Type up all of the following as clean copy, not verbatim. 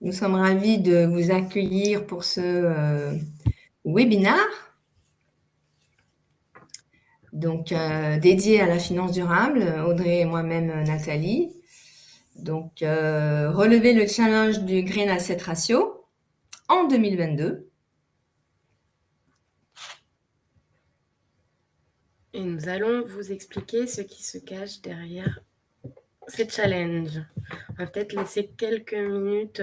Nous sommes ravis de vous accueillir pour ce webinaire dédié à la finance durable, Audrey et moi-même Nathalie. Relever le challenge du Green Asset Ratio en 2022. Et nous allons vous expliquer ce qui se cache derrière ces challenges. On va peut-être laisser quelques minutes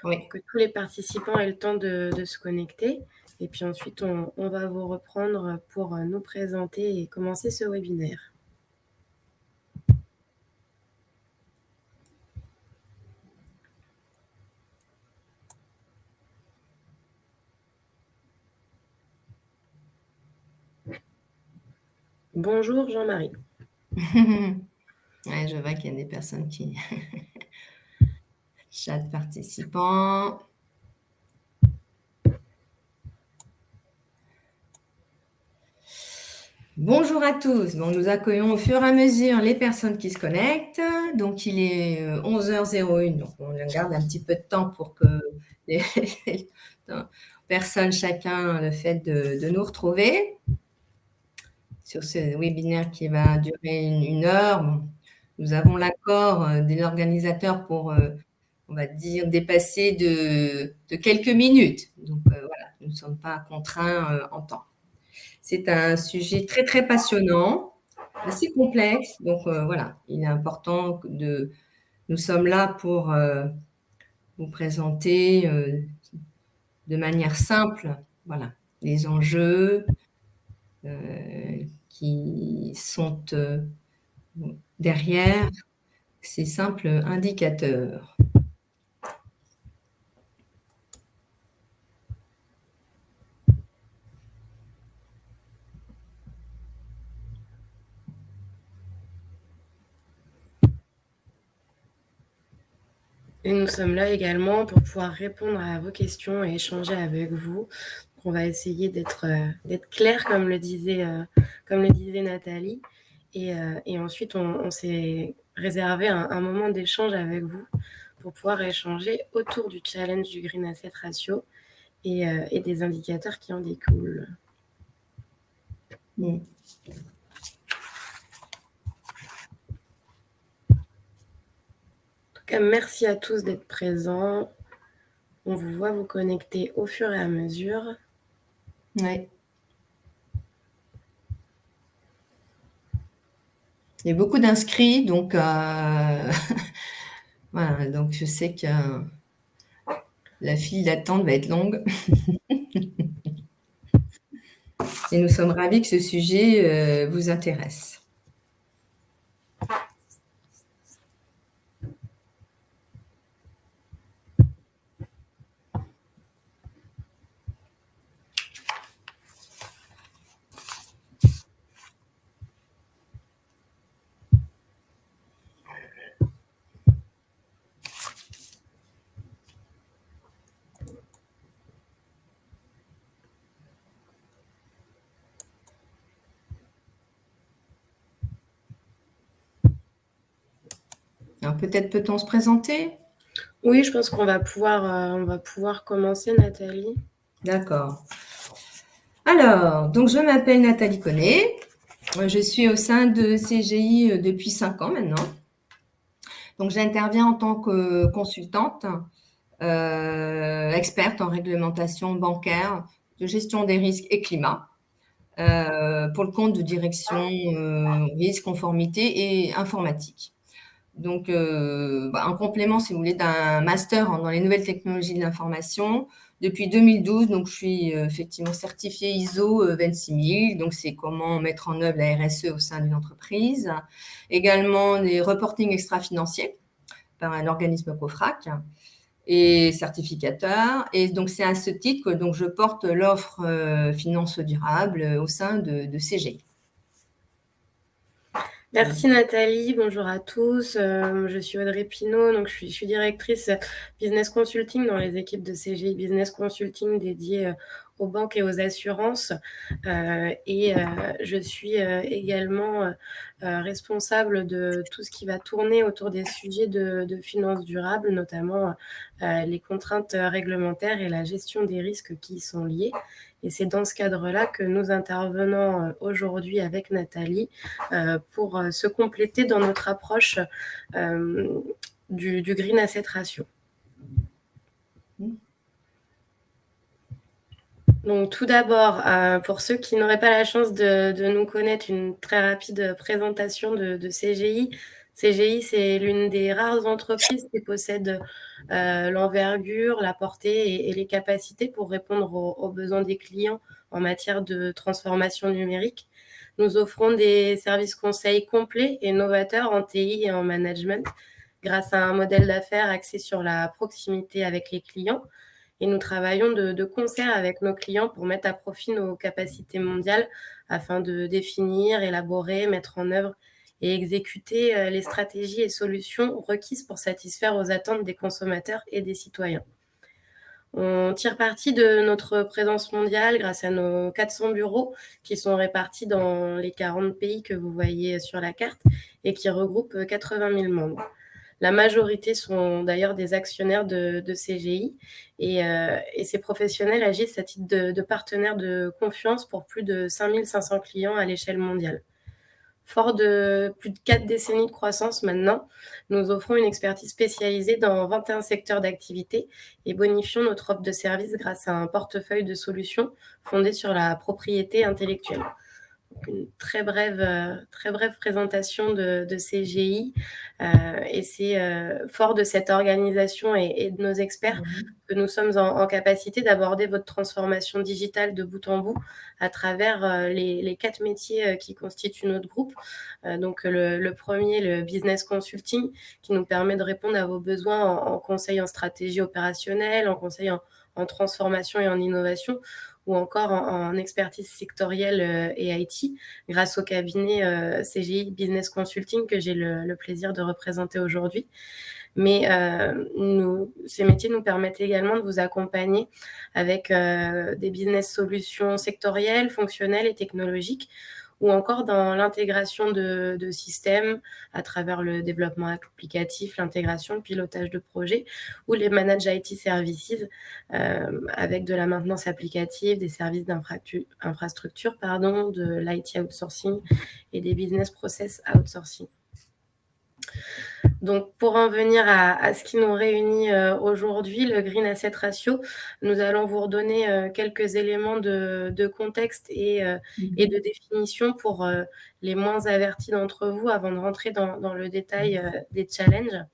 pour que tous les participants aient le temps de se connecter. Et puis ensuite, on va vous reprendre pour nous présenter et commencer ce webinaire. Bonjour Jean-Marie. Ouais, je vois qu'il y a des personnes qui chat participants. Bonjour à tous. Nous accueillons au fur et à mesure les personnes qui se connectent. Donc, il est 11h01. Donc, on garde un petit peu de temps pour que les personnes, chacun, le fait de nous retrouver sur ce webinaire qui va durer une heure. Bon, nous avons l'accord de l'organisateur pour, on va dire, dépasser de quelques minutes. Donc, voilà, nous ne sommes pas contraints en temps. C'est un sujet très, très passionnant, assez complexe. Donc, voilà, il est important nous sommes là pour vous présenter de manière simple, voilà, les enjeux qui sont derrière ces simples indicateurs. Et nous sommes là également pour pouvoir répondre à vos questions et échanger avec vous. On va essayer d'être clair, comme le disait Nathalie. Et ensuite, on s'est réservé un moment d'échange avec vous pour pouvoir échanger autour du challenge du Green Asset Ratio et des indicateurs qui en découlent. Bon. En tout cas, merci à tous d'être présents. On vous voit vous connecter au fur et à mesure. Ouais. Il y a beaucoup d'inscrits, donc voilà, donc je sais que la file d'attente va être longue. Et nous sommes ravis que ce sujet vous intéresse. Alors peut-être peut-on se présenter? Oui, je pense qu'on va pouvoir commencer, Nathalie. D'accord. Alors, donc je m'appelle Nathalie Connet. Je suis au sein de CGI depuis 5 ans maintenant. Donc j'interviens en tant que consultante, experte en réglementation bancaire, de gestion des risques et climat, pour le compte de direction risque, conformité et informatique. Donc, en complément, si vous voulez, d'un master dans les nouvelles technologies de l'information. Depuis 2012, donc, je suis effectivement certifiée ISO 26000. Donc, c'est comment mettre en œuvre la RSE au sein d'une entreprise. Également, des reportings extra-financiers par un organisme COFRAC et certificateur. Et donc, c'est à ce titre que donc, je porte l'offre finance durable au sein de CGI. Merci Nathalie, bonjour à tous. Je suis Audrey Pinault, donc je suis directrice Business Consulting dans les équipes de CGI Business Consulting dédiées aux banques et aux assurances. Et je suis également responsable de tout ce qui va tourner autour des sujets de finances durables, notamment les contraintes réglementaires et la gestion des risques qui y sont liés. Et c'est dans ce cadre-là que nous intervenons aujourd'hui avec Nathalie pour se compléter dans notre approche du Green Asset Ratio. Donc tout d'abord, pour ceux qui n'auraient pas la chance de nous connaître, une très rapide présentation de CGI. CGI, c'est l'une des rares entreprises qui possède l'envergure, la portée et les capacités pour répondre aux besoins des clients en matière de transformation numérique. Nous offrons des services conseils complets et novateurs en TI et en management grâce à un modèle d'affaires axé sur la proximité avec les clients. Et nous travaillons de concert avec nos clients pour mettre à profit nos capacités mondiales afin de définir, élaborer, mettre en œuvre et exécuter les stratégies et solutions requises pour satisfaire aux attentes des consommateurs et des citoyens. On tire parti de notre présence mondiale grâce à nos 400 bureaux qui sont répartis dans les 40 pays que vous voyez sur la carte et qui regroupent 80 000 membres. La majorité sont d'ailleurs des actionnaires de CGI et ces professionnels agissent à titre de partenaires de confiance pour plus de 5500 clients à l'échelle mondiale. Fort de plus de 4 décennies de croissance maintenant, nous offrons une expertise spécialisée dans 21 secteurs d'activité et bonifions notre offre de services grâce à un portefeuille de solutions fondé sur la propriété intellectuelle. Une très brève présentation de CGI et c'est fort de cette organisation et de nos experts que nous sommes en capacité d'aborder votre transformation digitale de bout en bout à travers les 4 métiers qui constituent notre groupe. Donc le premier, le business consulting, qui nous permet de répondre à vos besoins en conseil en stratégie opérationnelle, en conseil en transformation et en innovation, ou encore en expertise sectorielle et IT, grâce au cabinet CGI Business Consulting que j'ai le plaisir de représenter aujourd'hui. Mais ces métiers nous permettent également de vous accompagner avec des business solutions sectorielles, fonctionnelles et technologiques, ou encore dans l'intégration de systèmes à travers le développement applicatif, l'intégration, le pilotage de projets, ou les managed IT services avec de la maintenance applicative, des services d'infrastructure, de l'IT outsourcing et des business process outsourcing. Donc, pour en venir à ce qui nous réunit aujourd'hui, le Green Asset Ratio, nous allons vous redonner quelques éléments de contexte et de définition pour les moins avertis d'entre vous avant de rentrer dans le détail des challenges.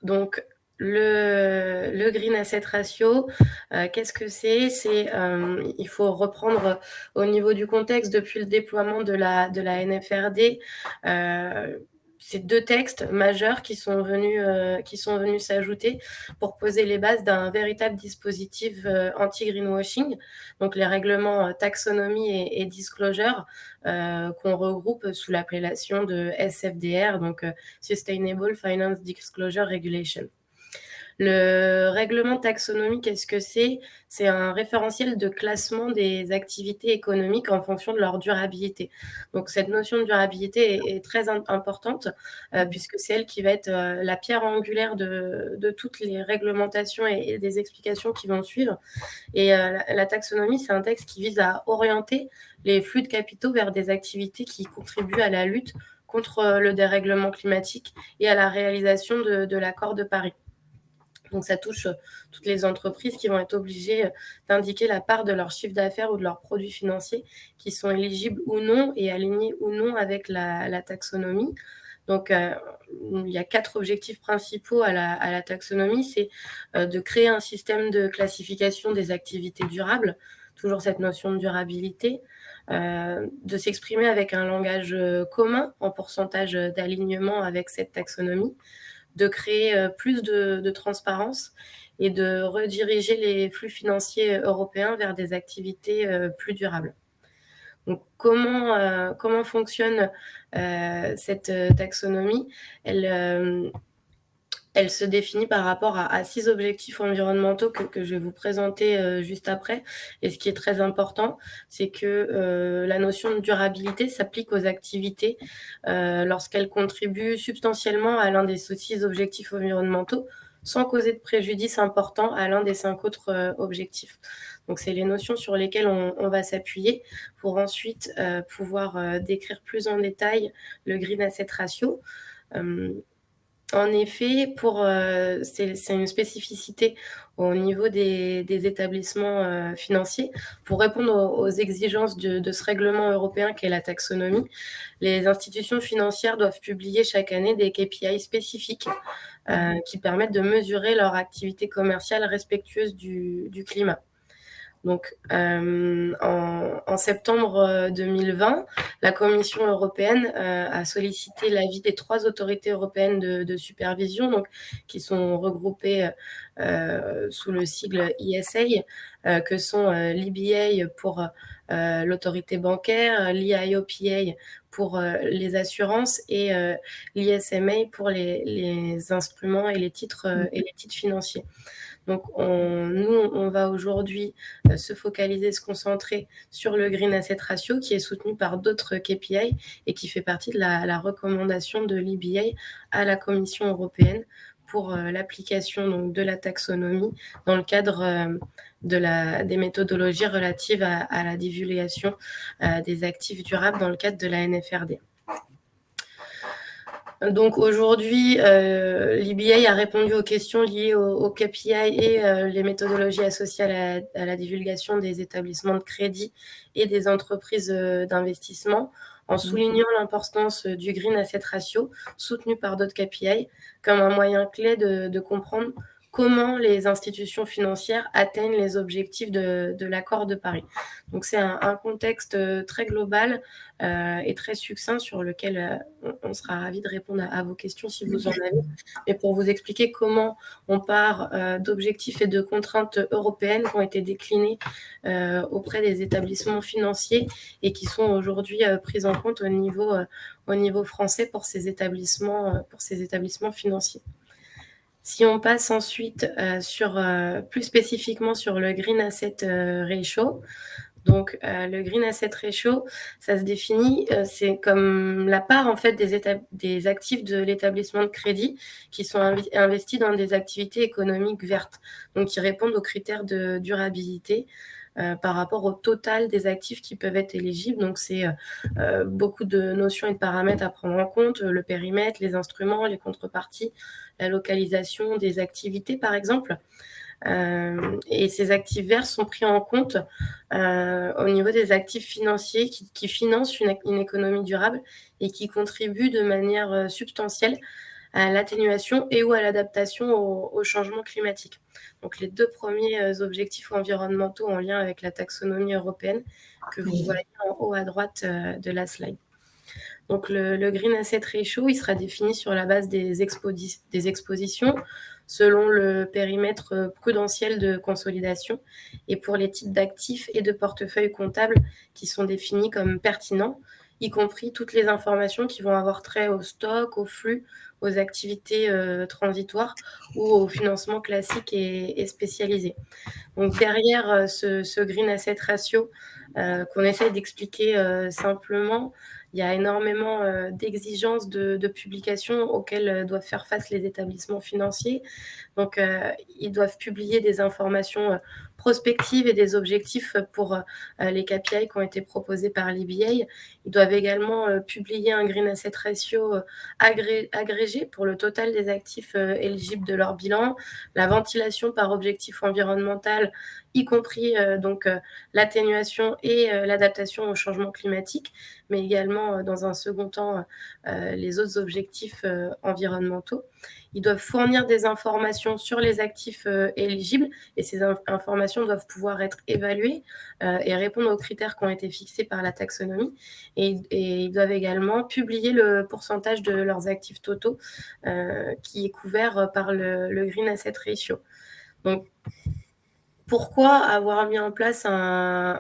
Donc, le Green Asset Ratio, qu'est-ce que c'est ? Il faut reprendre au niveau du contexte depuis le déploiement de la NFRD. C'est 2 textes majeurs qui sont venus s'ajouter pour poser les bases d'un véritable dispositif anti-greenwashing, donc les règlements taxonomie et disclosure qu'on regroupe sous l'appellation de SFDR, donc Sustainable Finance Disclosure Regulation. Le règlement taxonomie, qu'est-ce que c'est ? C'est un référentiel de classement des activités économiques en fonction de leur durabilité. Donc, cette notion de durabilité est très importante puisque c'est elle qui va être la pierre angulaire de toutes les réglementations et des explications qui vont suivre. Et la taxonomie, c'est un texte qui vise à orienter les flux de capitaux vers des activités qui contribuent à la lutte contre le dérèglement climatique et à la réalisation de l'accord de Paris. Donc, ça touche toutes les entreprises qui vont être obligées d'indiquer la part de leur chiffre d'affaires ou de leurs produits financiers qui sont éligibles ou non et alignés ou non avec la taxonomie. Donc, il y a 4 objectifs principaux à la taxonomie. C'est de créer un système de classification des activités durables, toujours cette notion de durabilité, de s'exprimer avec un langage commun en pourcentage d'alignement avec cette taxonomie, de créer plus de transparence et de rediriger les flux financiers européens vers des activités plus durables. Donc, comment fonctionne cette taxonomie ? Elle elle se définit par rapport à 6 objectifs environnementaux que je vais vous présenter juste après. Et ce qui est très important, c'est que la notion de durabilité s'applique aux activités lorsqu'elles contribuent substantiellement à l'un des 6 objectifs environnementaux, sans causer de préjudice important à l'un des 5 autres objectifs. Donc, c'est les notions sur lesquelles on va s'appuyer pour ensuite pouvoir décrire plus en détail le Green Asset Ratio. En effet, c'est une spécificité au niveau des établissements financiers. Pour répondre aux exigences de ce règlement européen qu'est la taxonomie, les institutions financières doivent publier chaque année des KPI spécifiques qui permettent de mesurer leur activité commerciale respectueuse du climat. Donc, en septembre 2020, la Commission européenne a sollicité l'avis des 3 autorités européennes de supervision, donc, qui sont regroupées sous le sigle ESA, que sont l'EBA pour l'autorité bancaire, l'EIOPA pour les assurances et l'ISMA pour les instruments et les titres financiers. Donc, on va aujourd'hui se focaliser, se concentrer sur le Green Asset Ratio qui est soutenu par d'autres KPI et qui fait partie de la recommandation de l'EBA à la Commission européenne pour l'application donc, de la taxonomie dans le cadre des méthodologies relatives à la divulgation des actifs durables dans le cadre de la NFRD. Donc aujourd'hui, l'EBA a répondu aux questions liées au KPI et les méthodologies associées à la divulgation des établissements de crédit et des entreprises d'investissement, en soulignant l'importance du Green Asset Ratio, soutenu par d'autres KPI, comme un moyen clé de comprendre comment les institutions financières atteignent les objectifs de l'accord de Paris. Donc c'est un contexte très global et très succinct sur lequel on sera ravis de répondre à vos questions si vous en avez. Et pour vous expliquer comment on part d'objectifs et de contraintes européennes qui ont été déclinés auprès des établissements financiers et qui sont aujourd'hui prises en compte au niveau français pour ces établissements financiers. Si on passe ensuite plus spécifiquement sur le Green Asset Ratio, donc le Green Asset Ratio, ça se définit, c'est comme la part en fait des actifs de l'établissement de crédit qui sont investis dans des activités économiques vertes, donc qui répondent aux critères de durabilité par rapport au total des actifs qui peuvent être éligibles. Donc, c'est beaucoup de notions et de paramètres à prendre en compte, le périmètre, les instruments, les contreparties, la localisation des activités, par exemple. Et ces actifs verts sont pris en compte au niveau des actifs financiers qui financent une économie durable et qui contribuent de manière substantielle à l'atténuation et ou à l'adaptation au changement climatique. Donc, les 2 premiers objectifs environnementaux en lien avec la taxonomie européenne que vous voyez en haut à droite de la slide. Donc, le Green Asset Ratio, il sera défini sur la base des expositions selon le périmètre prudentiel de consolidation et pour les types d'actifs et de portefeuilles comptables qui sont définis comme pertinents, y compris toutes les informations qui vont avoir trait au stock, au flux, aux activités transitoires ou au financement classique et spécialisé. Donc derrière ce Green Asset Ratio qu'on essaye d'expliquer simplement, il y a énormément d'exigences de publication auxquelles doivent faire face les établissements financiers. Donc, ils doivent publier des informations prospectives et des objectifs pour les KPI qui ont été proposés par l'EBA. Ils doivent également publier un Green Asset Ratio agrégé pour le total des actifs éligibles de leur bilan, la ventilation par objectif environnemental, y compris l'atténuation et l'adaptation au changement climatique, mais également, dans un second temps, les autres objectifs environnementaux. Ils doivent fournir des informations sur les actifs éligibles et ces informations doivent pouvoir être évaluées et répondre aux critères qui ont été fixés par la taxonomie. Et ils doivent également publier le pourcentage de leurs actifs totaux qui est couvert par le Green Asset Ratio. Donc, pourquoi avoir mis en place un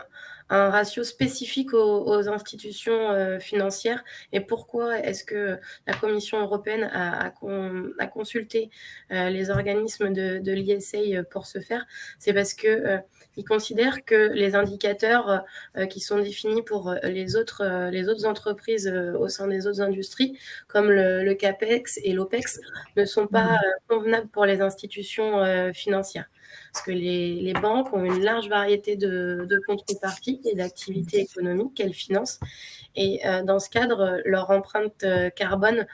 un ratio spécifique aux institutions financières. Et pourquoi est-ce que la Commission européenne a consulté les organismes de l'ISA pour ce faire? C'est parce qu'ils considèrent que les indicateurs qui sont définis pour les autres entreprises au sein des autres industries, comme le CAPEX et l'OPEX, ne sont pas convenables pour les institutions financières. Parce que les banques ont une large variété de contreparties et d'activités économiques qu'elles financent. Et dans ce cadre, leur empreinte carbone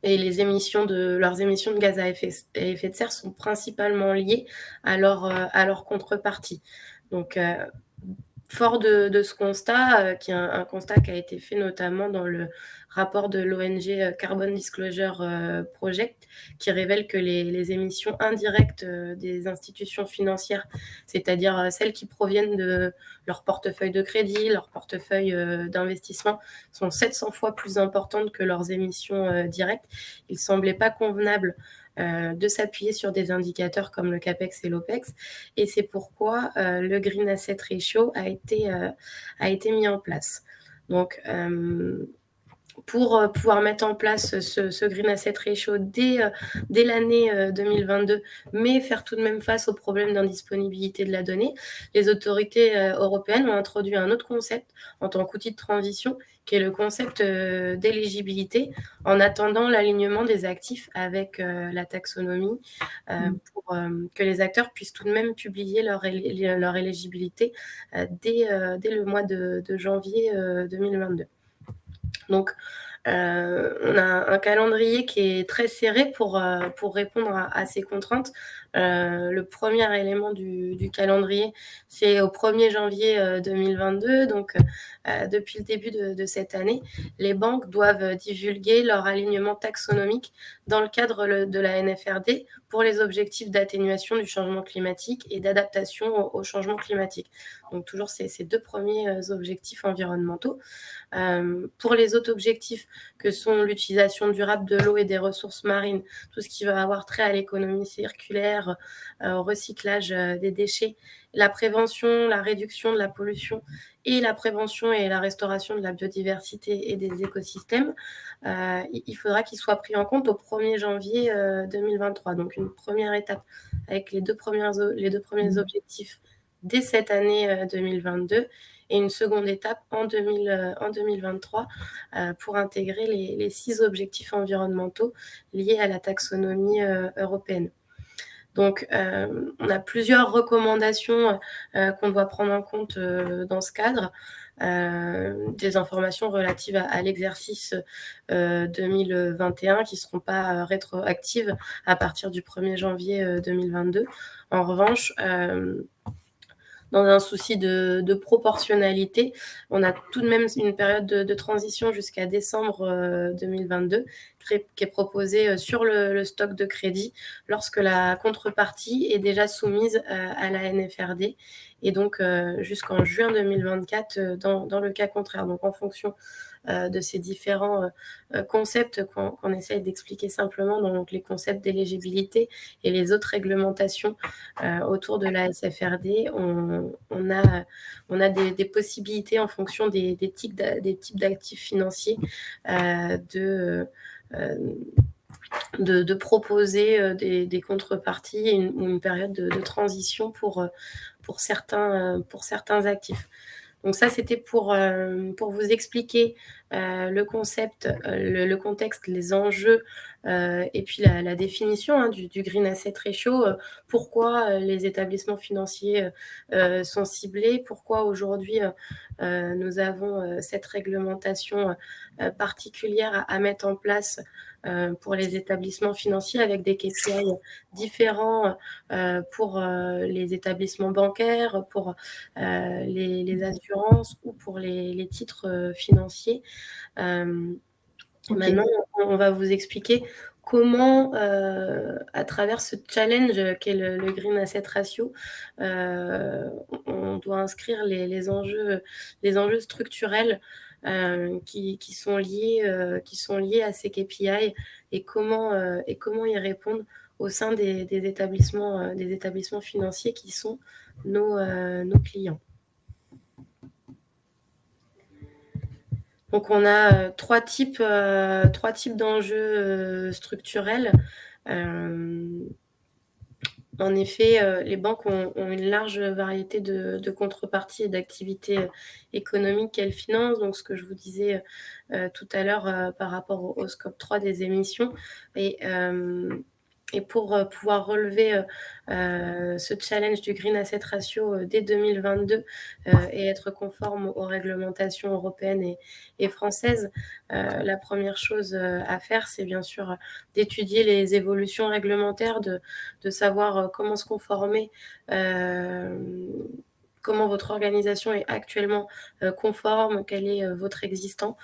et leurs émissions de gaz à effet de serre sont principalement liées à leur contrepartie. Donc, fort de ce constat, qui est un constat qui a été fait notamment dans le rapport de l'ONG Carbon Disclosure Project, qui révèle que les émissions indirectes des institutions financières, c'est-à-dire celles qui proviennent de leur portefeuille de crédit, leur portefeuille d'investissement, sont 700 fois plus importantes que leurs émissions directes. Il ne semblait pas convenable de s'appuyer sur des indicateurs comme le CAPEX et l'OPEX. Et c'est pourquoi le Green Asset Ratio a été mis en place. Donc, pour pouvoir mettre en place ce Green Asset Ratio dès l'année 2022, mais faire tout de même face au problème d'indisponibilité de la donnée, les autorités européennes ont introduit un autre concept en tant qu'outil de transition, qui est le concept d'éligibilité, en attendant l'alignement des actifs avec la taxonomie, pour que les acteurs puissent tout de même publier leur éligibilité dès le mois de janvier 2022. Donc, on a un calendrier qui est très serré pour répondre à ces contraintes. Le premier élément du calendrier, c'est au 1er janvier 2022. Donc, depuis le début de cette année, les banques doivent divulguer leur alignement taxonomique dans le cadre de la NFRD pour les objectifs d'atténuation du changement climatique et d'adaptation au changement climatique. Donc, toujours ces deux premiers objectifs environnementaux. Pour les autres objectifs que sont l'utilisation durable de l'eau et des ressources marines, tout ce qui va avoir trait à l'économie circulaire, au recyclage des déchets, la prévention, la réduction de la pollution et la prévention et la restauration de la biodiversité et des écosystèmes, il faudra qu'ils soient pris en compte au 1er janvier 2023. Donc une première étape avec les deux premiers objectifs dès cette année 2022 et une seconde étape en 2023 pour intégrer les 6 objectifs environnementaux liés à la taxonomie européenne. Donc, on a plusieurs recommandations qu'on doit prendre en compte dans ce cadre. Des informations relatives à l'exercice 2021 qui ne seront pas rétroactives à partir du 1er janvier 2022. En revanche, dans un souci de proportionnalité, on a tout de même une période de transition jusqu'à décembre 2022 qui est proposée sur le stock de crédit lorsque la contrepartie est déjà soumise à la NFRD et donc jusqu'en juin 2024 dans le cas contraire. Donc en fonction de ces différents concepts qu'on essaye d'expliquer simplement, donc les concepts d'éligibilité et les autres réglementations autour de la SFRD, on a des possibilités en fonction des types d'actifs financiers de proposer des contreparties ou une période de transition pour certains actifs. Donc ça, c'était pour vous expliquer le concept, le contexte, les enjeux et puis la définition du Green Asset Ratio, pourquoi les établissements financiers sont ciblés, pourquoi aujourd'hui nous avons cette réglementation particulière à mettre en place pour les établissements financiers avec des KPI différents pour les établissements bancaires, pour les assurances ou pour les titres financiers. Maintenant, on va vous expliquer comment, à travers ce challenge qu'est le Green Asset Ratio, on doit inscrire les enjeux structurels qui sont liés à ces KPI et comment y répondre au sein des établissements financiers qui sont nos clients. Donc, on a trois types d'enjeux structurels. En effet, les banques ont une large variété de contreparties et d'activités économiques qu'elles financent. Donc, ce que je vous disais tout à l'heure par rapport au scope 3 des émissions. Et pour pouvoir relever ce challenge du Green Asset Ratio dès 2022 et être conforme aux réglementations européennes et françaises, la première chose à faire, c'est bien sûr d'étudier les évolutions réglementaires, de savoir comment se conformer, comment votre organisation est actuellement conforme, quel est votre existant.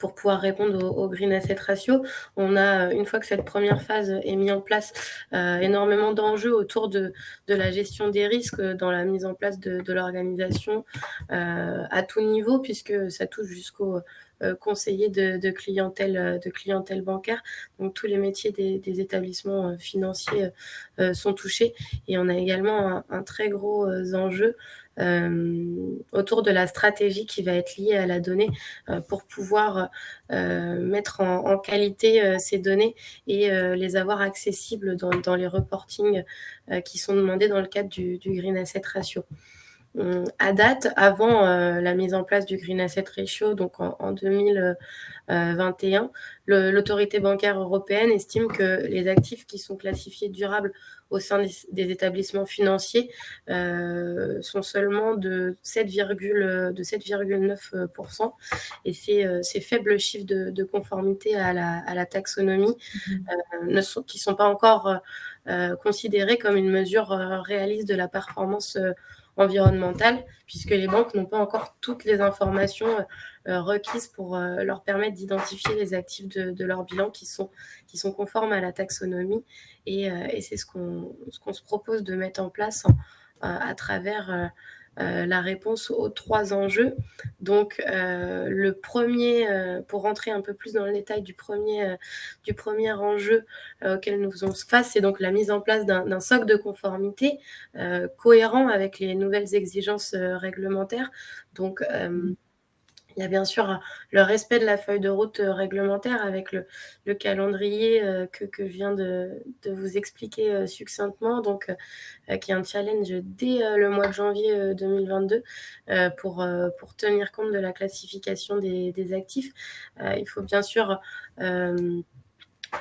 Pour pouvoir répondre au Green Asset Ratio. On a, une fois que cette première phase est mise en place, énormément d'enjeux autour de la gestion des risques dans la mise en place de l'organisation à tout niveau, puisque ça touche jusqu'au conseiller de clientèle bancaire. Donc, tous les métiers des établissements financiers sont touchés. Et on a également un très gros enjeu autour de la stratégie qui va être liée à la donnée pour pouvoir mettre en qualité ces données et les avoir accessibles dans les reportings qui sont demandés dans le cadre du Green Asset Ratio. À date, avant la mise en place du Green Asset Ratio, donc en 2021, l'autorité bancaire européenne estime que les actifs qui sont classifiés durables au sein des établissements financiers sont seulement de 7,9%. Et ces faibles chiffres de conformité à la taxonomie qui ne sont pas encore considérés comme une mesure réaliste de la performance environnementale, puisque les banques n'ont pas encore toutes les informations requises pour leur permettre d'identifier les actifs de leur bilan qui sont conformes à la taxonomie. Et c'est ce qu'on se propose de mettre en place à travers la réponse aux trois enjeux. Donc, le premier, pour rentrer un peu plus dans le détail du premier enjeu auquel nous faisons face, c'est donc la mise en place d'un socle de conformité cohérent avec les nouvelles exigences réglementaires. Donc, il y a bien sûr le respect de la feuille de route réglementaire avec le calendrier que je viens de vous expliquer succinctement, donc qui est un challenge dès le mois de janvier 2022 pour tenir compte de la classification des actifs. Il faut bien sûr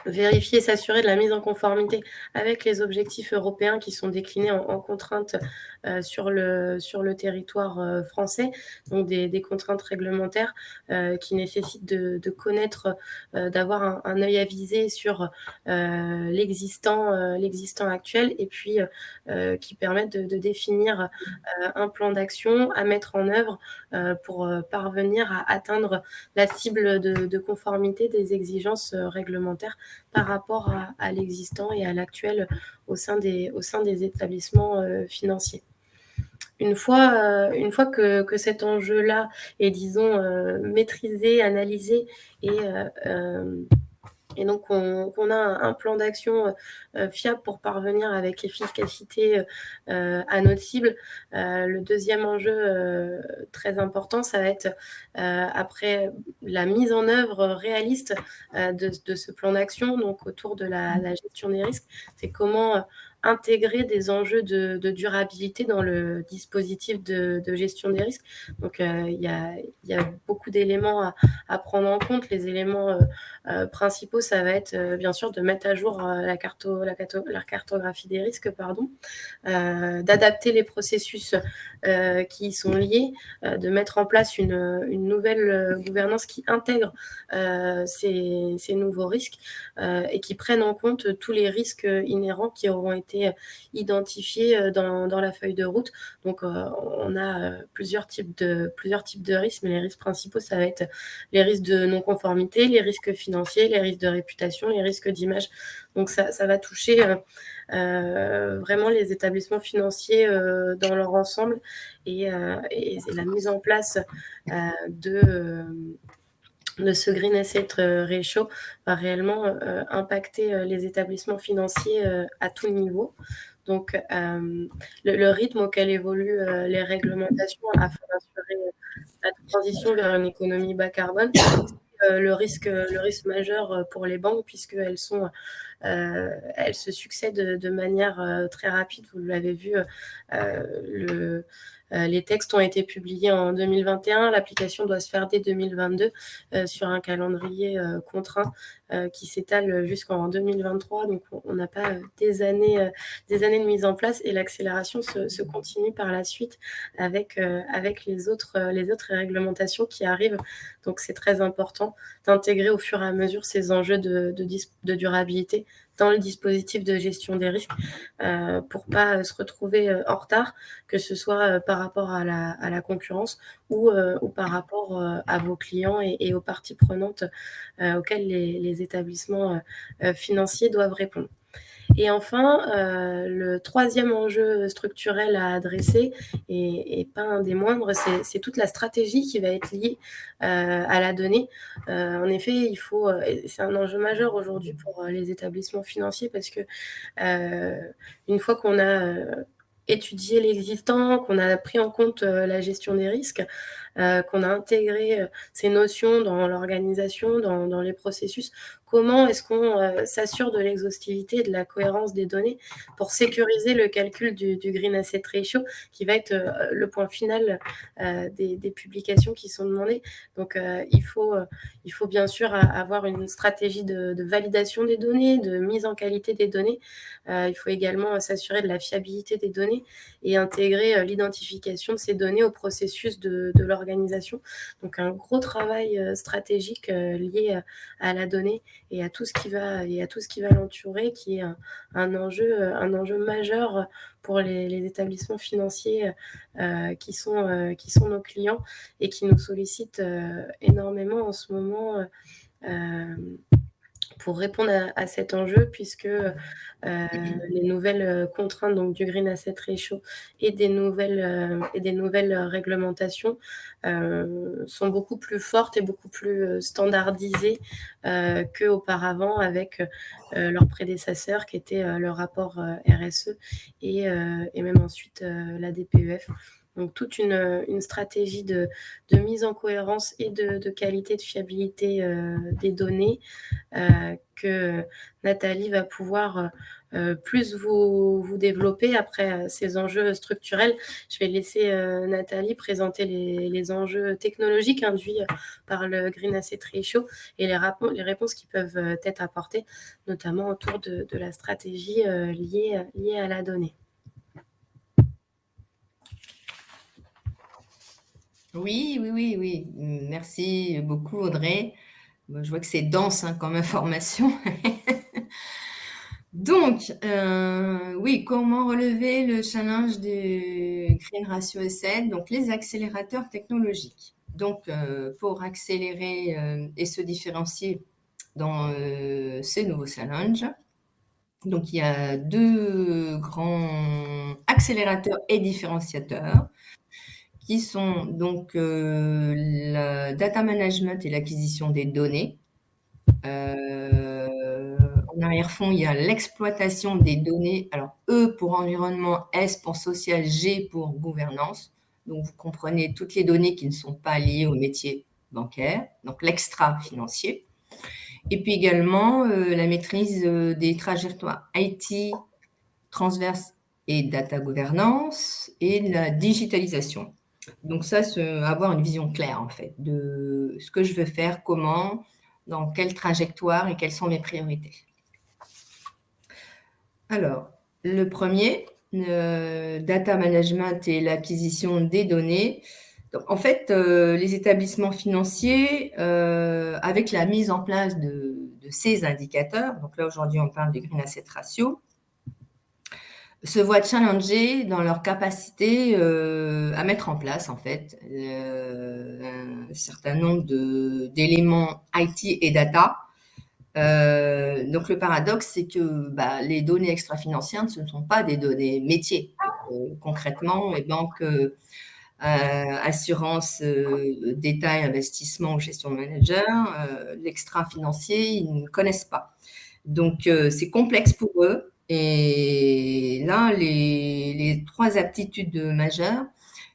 vérifier et s'assurer de la mise en conformité avec les objectifs européens qui sont déclinés en contraintes sur le territoire français, donc des contraintes réglementaires qui nécessitent de connaître, d'avoir un œil avisé sur l'existant actuel, et puis qui permettent de définir un plan d'action à mettre en œuvre pour parvenir à atteindre la cible de conformité des exigences réglementaires par rapport à l'existant et à l'actuel au sein des établissements financiers. Une fois que cet enjeu-là est, disons, maîtrisé, analysé et donc, on a un plan d'action fiable pour parvenir avec efficacité à notre cible. Le deuxième enjeu très important, ça va être, après la mise en œuvre réaliste de ce plan d'action, donc autour de la gestion des risques, c'est comment intégrer des enjeux de durabilité dans le dispositif de gestion des risques. Donc, il y a beaucoup d'éléments à prendre en compte. Les éléments principaux, ça va être bien sûr de mettre à jour la cartographie des risques, d'adapter les processus qui y sont liés, de mettre en place une nouvelle gouvernance qui intègre ces nouveaux risques et qui prennent en compte tous les risques inhérents qui auront été identifiés dans la feuille de route. Donc, on a plusieurs types de risques, mais les risques principaux, ça va être les risques de non-conformité, les risques financiers, les risques de réputation, les risques d'image. Donc, ça va toucher vraiment les établissements financiers dans leur ensemble, et la mise en place ce Green Asset Ratio va réellement impacter les établissements financiers à tout niveau. Donc, le rythme auquel évoluent les réglementations afin d'assurer la transition vers une économie bas carbone, le risque majeur pour les banques, puisqu'elles elles se succèdent de manière très rapide. Vous l'avez vu, les textes ont été publiés en 2021. L'application doit se faire dès 2022 sur un calendrier contraint qui s'étale jusqu'en 2023. Donc, on n'a pas des années de mise en place, et l'accélération se continue par la suite avec les autres réglementations qui arrivent. Donc, c'est très important d'intégrer au fur et à mesure ces enjeux de durabilité dans le dispositif de gestion des risques pour pas se retrouver en retard, que ce soit par rapport à la concurrence ou par rapport à vos clients et aux parties prenantes auxquelles les établissements financiers doivent répondre. Et enfin, le troisième enjeu structurel à adresser, et pas un des moindres, c'est toute la stratégie qui va être liée à la donnée. En effet, c'est un enjeu majeur aujourd'hui pour les établissements financiers, parce que une fois qu'on a étudié l'existant, qu'on a pris en compte la gestion des risques, qu'on a intégré ces notions dans l'organisation, dans les processus, comment est-ce qu'on s'assure de l'exhaustivité et de la cohérence des données pour sécuriser le calcul du Green Asset Ratio, qui va être le point final des publications qui sont demandées. Donc, il faut bien sûr avoir une stratégie de validation des données, de mise en qualité des données. Il faut également s'assurer de la fiabilité des données et intégrer l'identification de ces données au processus de l'organisation. Donc, un gros travail stratégique lié à la donnée et à tout ce qui va l'entourer, qui est un enjeu majeur pour les établissements financiers qui sont nos clients et qui nous sollicitent énormément en ce moment pour répondre à cet enjeu, puisque les nouvelles contraintes donc, du Green Asset Ratio et des nouvelles réglementations sont beaucoup plus fortes et beaucoup plus standardisées qu'auparavant avec leurs prédécesseurs, qui était le rapport RSE et même ensuite la DPEF. Donc, toute une stratégie de mise en cohérence et de qualité, de fiabilité des données que Nathalie va pouvoir plus vous développer après ces enjeux structurels. Je vais laisser Nathalie présenter les enjeux technologiques induits par le Green Asset Ratio et les réponses qui peuvent être apportées, notamment autour de la stratégie liée à la donnée. Oui. Merci beaucoup, Audrey. Je vois que c'est dense comme information. Donc, oui, comment relever le challenge du Green Ratio Asset, donc les accélérateurs technologiques. Donc, pour accélérer et se différencier dans ces nouveaux challenges, donc il y a deux grands accélérateurs et différenciateurs qui sont donc le data management et l'acquisition des données. En arrière-fond, il y a l'exploitation des données. Alors, E pour environnement, S pour social, G pour gouvernance. Donc, vous comprenez toutes les données qui ne sont pas liées au métier bancaire, donc l'extra-financier. Et puis également, la maîtrise des trajectoires IT, transverse et data gouvernance et la digitalisation. Donc ça, c'est avoir une vision claire en fait de ce que je veux faire, comment, dans quelle trajectoire et quelles sont mes priorités. Alors, le premier, data management et l'acquisition des données. Donc, en fait, les établissements financiers, avec la mise en place de ces indicateurs, donc là aujourd'hui on parle du Green Asset Ratio, se voient challengés dans leur capacité à mettre en place en fait un certain nombre d'éléments IT et data. Donc le paradoxe, c'est que les données extra-financières, ce ne sont pas des données métiers. Concrètement, les banques assurance, détail, investissement ou gestion de manager, l'extra-financier, ils ne connaissent pas. Donc, c'est complexe pour eux. Et là, les 3 aptitudes majeures,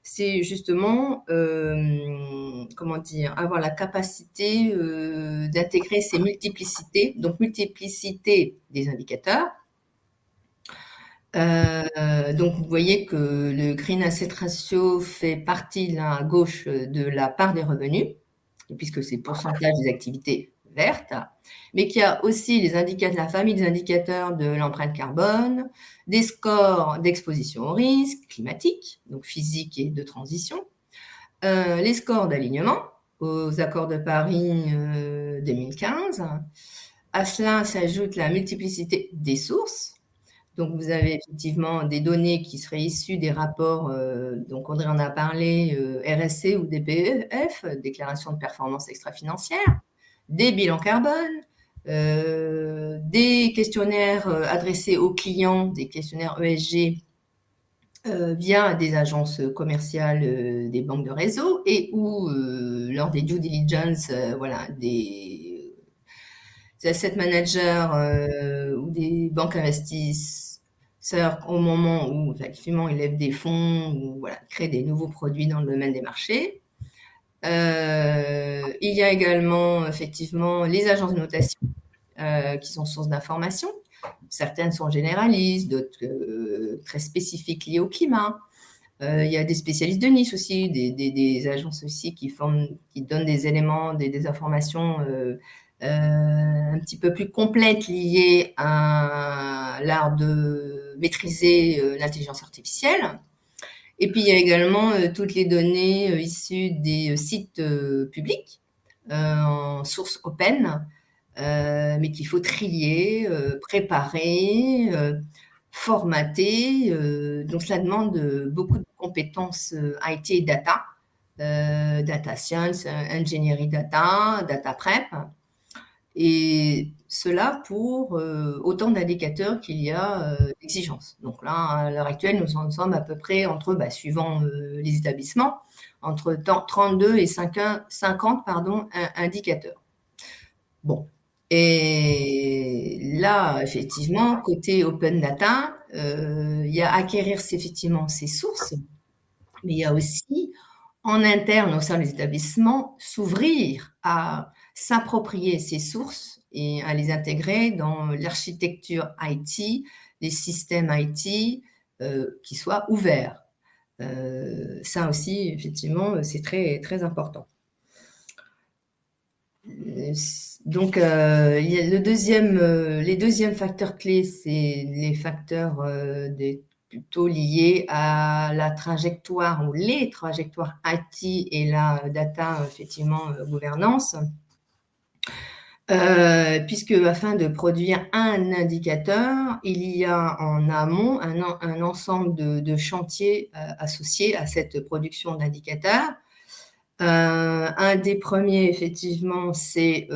c'est justement, comment dire, avoir la capacité d'intégrer ces multiplicités, donc multiplicité des indicateurs. Donc, vous voyez que le Green Asset Ratio fait partie, là, à gauche, de la part des revenus, puisque c'est le pourcentage des activités vertes, mais qu'il y a aussi la famille des indicateurs de l'empreinte carbone, des scores d'exposition au risque climatique, donc physique et de transition, les scores d'alignement aux accords de Paris 2015. À cela s'ajoute la multiplicité des sources. Donc, vous avez effectivement des données qui seraient issues des rapports, donc Audrey en a parlé, RSE ou DPEF, déclaration de performance extra-financière, des bilans carbone, des questionnaires adressés aux clients, des questionnaires ESG, via des agences commerciales, des banques de réseau et ou lors des due diligence, voilà, des asset managers ou des banques investisseurs au moment où effectivement ils lèvent des fonds ou voilà, créent des nouveaux produits dans le domaine des marchés. Il y a également effectivement les agences de notation qui sont source d'informations. Certaines sont généralistes, d'autres très spécifiques liées au climat. Il y a des spécialistes de niche aussi, des agences aussi qui donnent des éléments, des informations un petit peu plus complètes liées à l'art de maîtriser l'intelligence artificielle. Et puis, il y a également toutes les données issues des sites publics en source open, mais qu'il faut trier, préparer, formater. Donc, cela demande beaucoup de compétences IT et data, data science, ingénierie data, data prep. Et cela pour autant d'indicateurs qu'il y a d'exigences. Donc là, à l'heure actuelle, nous en sommes à peu près entre, suivant les établissements, entre 32 et 50 indicateurs. Bon. Et là, effectivement, côté open data, il y a acquérir effectivement ces sources, mais il y a aussi en interne au sein des établissements s'ouvrir à s'approprier ces sources et à les intégrer dans l'architecture IT, les systèmes IT qui soient ouverts. Ça aussi, effectivement, c'est très, très important. Donc, les deuxièmes facteurs clés, c'est les facteurs plutôt liés à la trajectoire ou les trajectoires IT et la data, effectivement, gouvernance. Puisque afin de produire un indicateur, il y a en amont un ensemble de chantiers associés à cette production d'indicateurs. Un des premiers, effectivement, c'est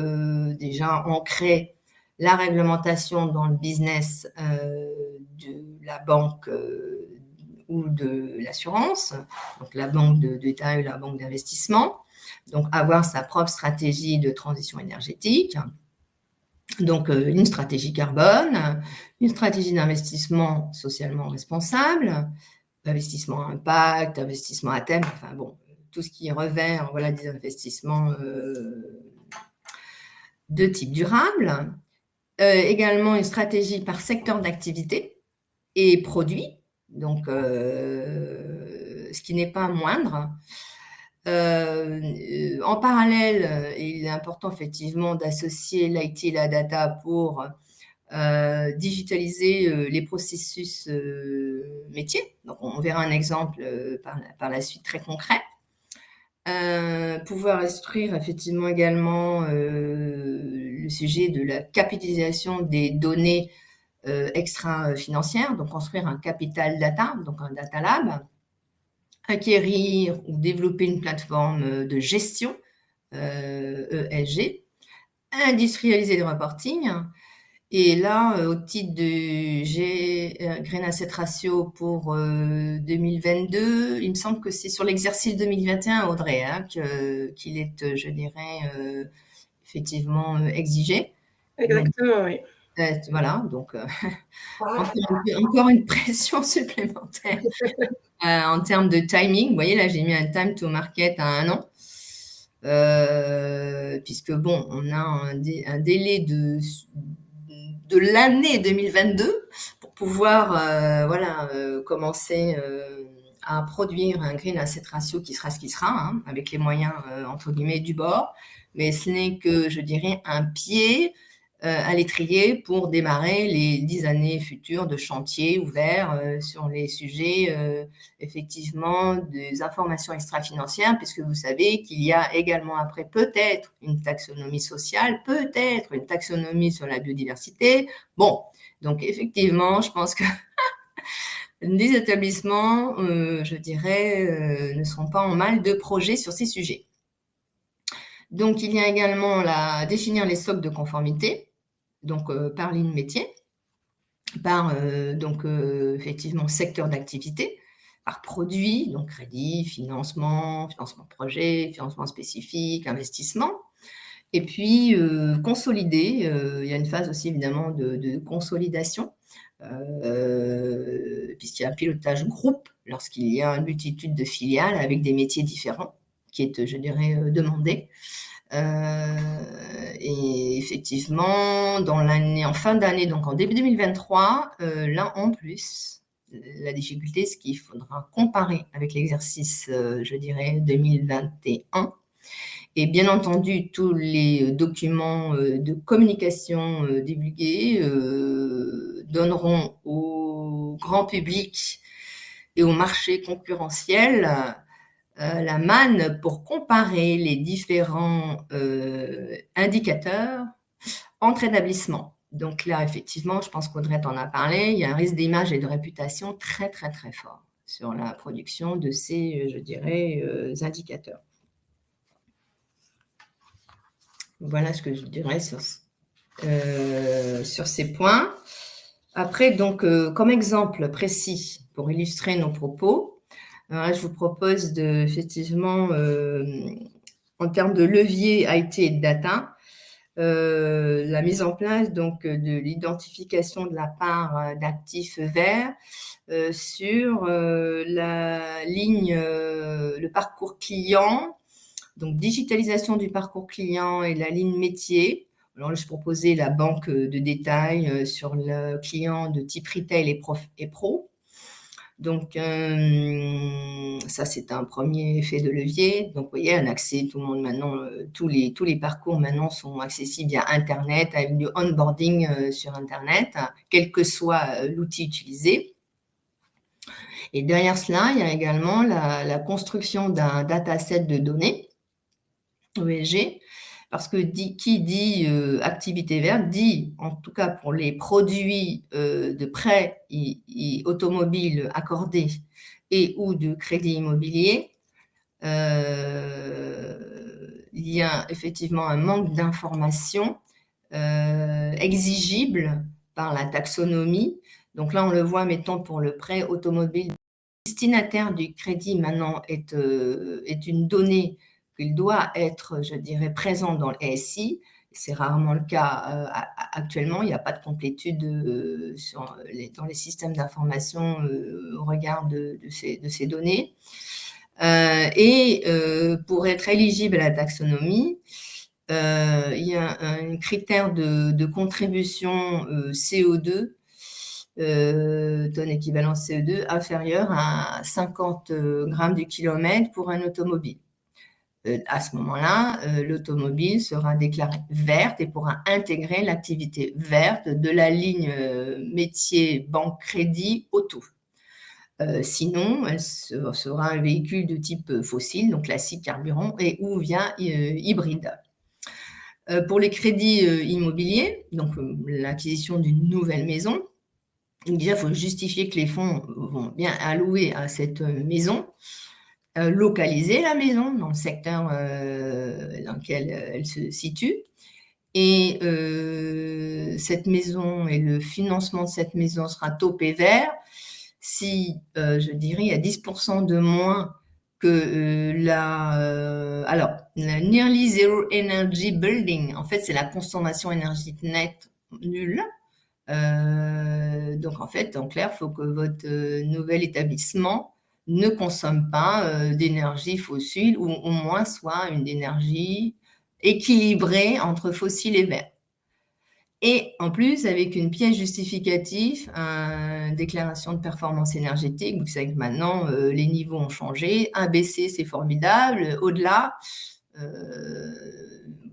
déjà ancrer la réglementation dans le business de la banque ou de l'assurance, donc la banque de détail ou la banque d'investissement. Donc, avoir sa propre stratégie de transition énergétique. Donc, une stratégie carbone, une stratégie d'investissement socialement responsable, investissement à impact, investissement à thème, enfin bon, tout ce qui revêt voilà, des investissements de type durable. Également, une stratégie par secteur d'activité et produit, donc ce qui n'est pas moindre. En parallèle, il est important effectivement d'associer l'IT et la data pour digitaliser les processus métiers. Donc, on verra un exemple par la suite très concret. Pouvoir instruire effectivement également le sujet de la capitalisation des données extra-financières, donc construire un capital data, donc un data lab, acquérir ou développer une plateforme de gestion ESG, industrialiser le reporting Et là, au titre de Green Asset Ratio pour 2022, il me semble que c'est sur l'exercice 2021, Audrey, hein, qu'il est, je dirais, effectivement exigé. Exactement, oui. Voilà, donc encore une pression supplémentaire en termes de timing. Vous voyez, là, j'ai mis un time to market à 1 an. Puisque bon, on a un délai de l'année 2022 pour pouvoir commencer à produire un green asset ratio qui sera ce qui sera, hein, avec les moyens entre guillemets du bord, mais ce n'est que, je dirais, un pied à l'étrier pour démarrer les 10 années futures de chantier ouvert sur les sujets effectivement des informations extra-financières, puisque vous savez qu'il y a également après peut-être une taxonomie sociale, peut-être une taxonomie sur la biodiversité. Bon, donc effectivement, je pense que les établissements, je dirais, ne seront pas en mal de projets sur ces sujets. Donc, il y a également définir les socles de conformité, donc par ligne métier, par effectivement secteur d'activité, par produit, donc crédit, financement projet, financement spécifique, investissement. Et puis consolider, il y a une phase aussi évidemment de consolidation, puisqu'il y a un pilotage groupe lorsqu'il y a une multitude de filiales avec des métiers différents, qui est, je dirais, demandé. Et effectivement, en fin d'année, donc en début 2023, là en plus, la difficulté, c'est qu'il faudra comparer avec l'exercice, je dirais, 2021. Et bien entendu, tous les documents de communication divulgués donneront au grand public et au marché concurrentiel la manne pour comparer les différents indicateurs entre établissements. Donc là, effectivement, je pense qu'Audrey t'en a parlé, il y a un risque d'image et de réputation très, très, très fort sur la production de ces, je dirais, indicateurs. Voilà ce que je dirais sur ces points. Après, donc, comme exemple précis pour illustrer nos propos, je vous propose effectivement, en termes de levier IT et de data, la mise en place donc de l'identification de la part d'actifs verts sur la ligne, le parcours client, donc digitalisation du parcours client et la ligne métier. Alors, je proposais la banque de détail sur le client de type retail et pro. Donc, ça, c'est un premier effet de levier. Donc, vous voyez, un accès, tout le monde maintenant, tous les parcours maintenant sont accessibles via Internet, avec du onboarding sur Internet, quel que soit l'outil utilisé. Et derrière cela, il y a également la construction d'un dataset de données, ESG, parce que qui dit activité verte, dit, en tout cas pour les produits de prêt automobile accordés et ou de crédit immobilier, il y a effectivement un manque d'informations exigibles par la taxonomie. Donc là, on le voit, mettons, pour le prêt automobile, le destinataire du crédit maintenant est une donnée qu'il doit être, je dirais, présent dans le SI. C'est rarement le cas actuellement. Il n'y a pas de complétude dans les systèmes d'information au regard de ces données. Et pour être éligible à la taxonomie, il y a un critère de contribution CO2, tonne équivalent CO2, inférieur à 50 grammes du kilomètre pour un automobile. À ce moment-là, l'automobile sera déclarée verte et pourra intégrer l'activité verte de la ligne métier banque crédit auto. Sinon, elle sera un véhicule de type fossile, donc classique carburant, et ou via hybride. Pour les crédits immobiliers, donc l'acquisition d'une nouvelle maison, déjà, il faut justifier que les fonds vont bien allouer à cette maison, localiser la maison dans le secteur dans lequel elle se situe, et cette maison et le financement de cette maison sera topé vert si, je dirais, il y a 10% de moins que alors, la Nearly Zero Energy Building, en fait, c'est la consommation énergétique nette nulle. Donc, en fait, en clair, il faut que votre nouvel établissement ne consomme pas d'énergie fossile ou au moins soit une énergie équilibrée entre fossiles et verts. Et en plus, avec une pièce justificative, une déclaration de performance énergétique, vous savez que maintenant, les niveaux ont changé. Un BC, c'est formidable. Au-delà,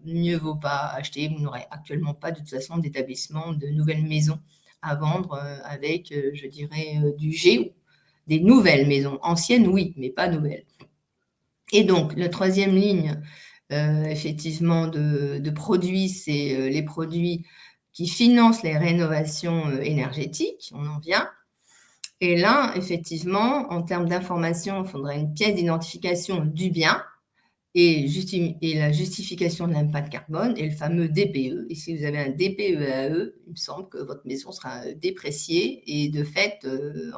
mieux vaut pas acheter. Vous n'aurez actuellement pas de toute façon d'établissement, de nouvelles maisons à vendre avec, je dirais, du G. Des nouvelles maisons. Anciennes, oui, mais pas nouvelles. Et donc, la troisième ligne, effectivement, de produits, c'est les produits qui financent les rénovations énergétiques, on en vient. Et là, effectivement, en termes d'information, il faudrait une pièce d'identification du bien et la justification de l'impact carbone et le fameux DPE. Et si vous avez un DPE-AE, il me semble que votre maison sera dépréciée et de fait,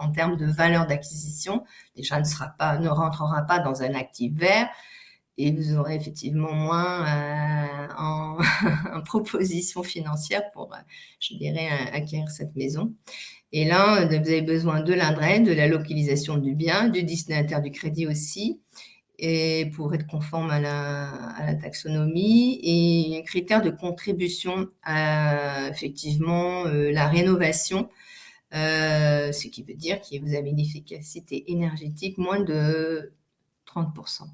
en termes de valeur d'acquisition, déjà ne rentrera pas dans un actif vert, et vous aurez effectivement moins en proposition financière pour, je dirais, acquérir cette maison. Et là, vous avez besoin de l'adresse, de la localisation du bien, du destinataire du crédit aussi, et pour être conforme à la taxonomie, et un critère de contribution à effectivement la rénovation, ce qui veut dire que vous avez une efficacité énergétique moins de 30%.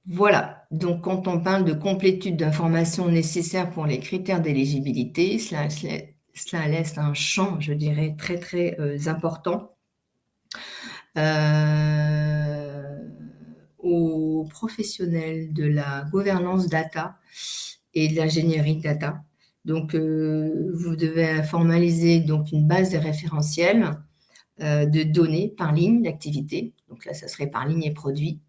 Voilà, donc quand on parle de complétude d'informations nécessaires pour les critères d'éligibilité, cela laisse un champ, je dirais, très très important aux professionnels de la gouvernance data et de l'ingénierie data. Donc, vous devez formaliser donc une base de référentiels de données par ligne d'activité. Donc là, ça serait par ligne et produit.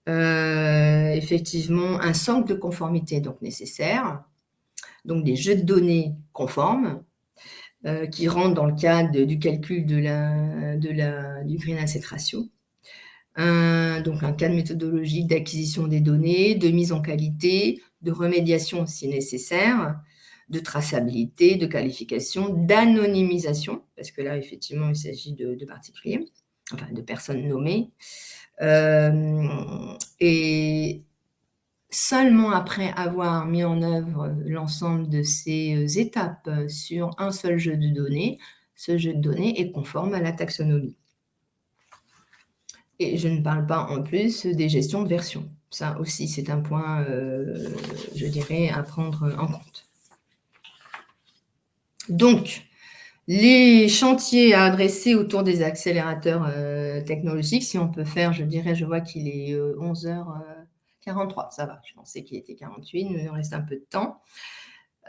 Effectivement, un socle de conformité donc nécessaire, donc des jeux de données conformes qui rentrent dans le cadre du calcul du Green Asset Ratio. Donc un cadre méthodologique d'acquisition des données, de mise en qualité, de remédiation si nécessaire, de traçabilité, de qualification, d'anonymisation, parce que là, effectivement, il s'agit de particuliers, enfin de personnes nommées. Et seulement après avoir mis en œuvre l'ensemble de ces étapes sur un seul jeu de données, ce jeu de données est conforme à la taxonomie. Et je ne parle pas en plus des gestions de version. Ça aussi, c'est un point, je dirais, à prendre en compte. Donc, les chantiers à adresser autour des accélérateurs technologiques, si on peut faire, je dirais, je vois qu'il est 11h43, ça va, je pensais qu'il était 48, mais il nous reste un peu de temps.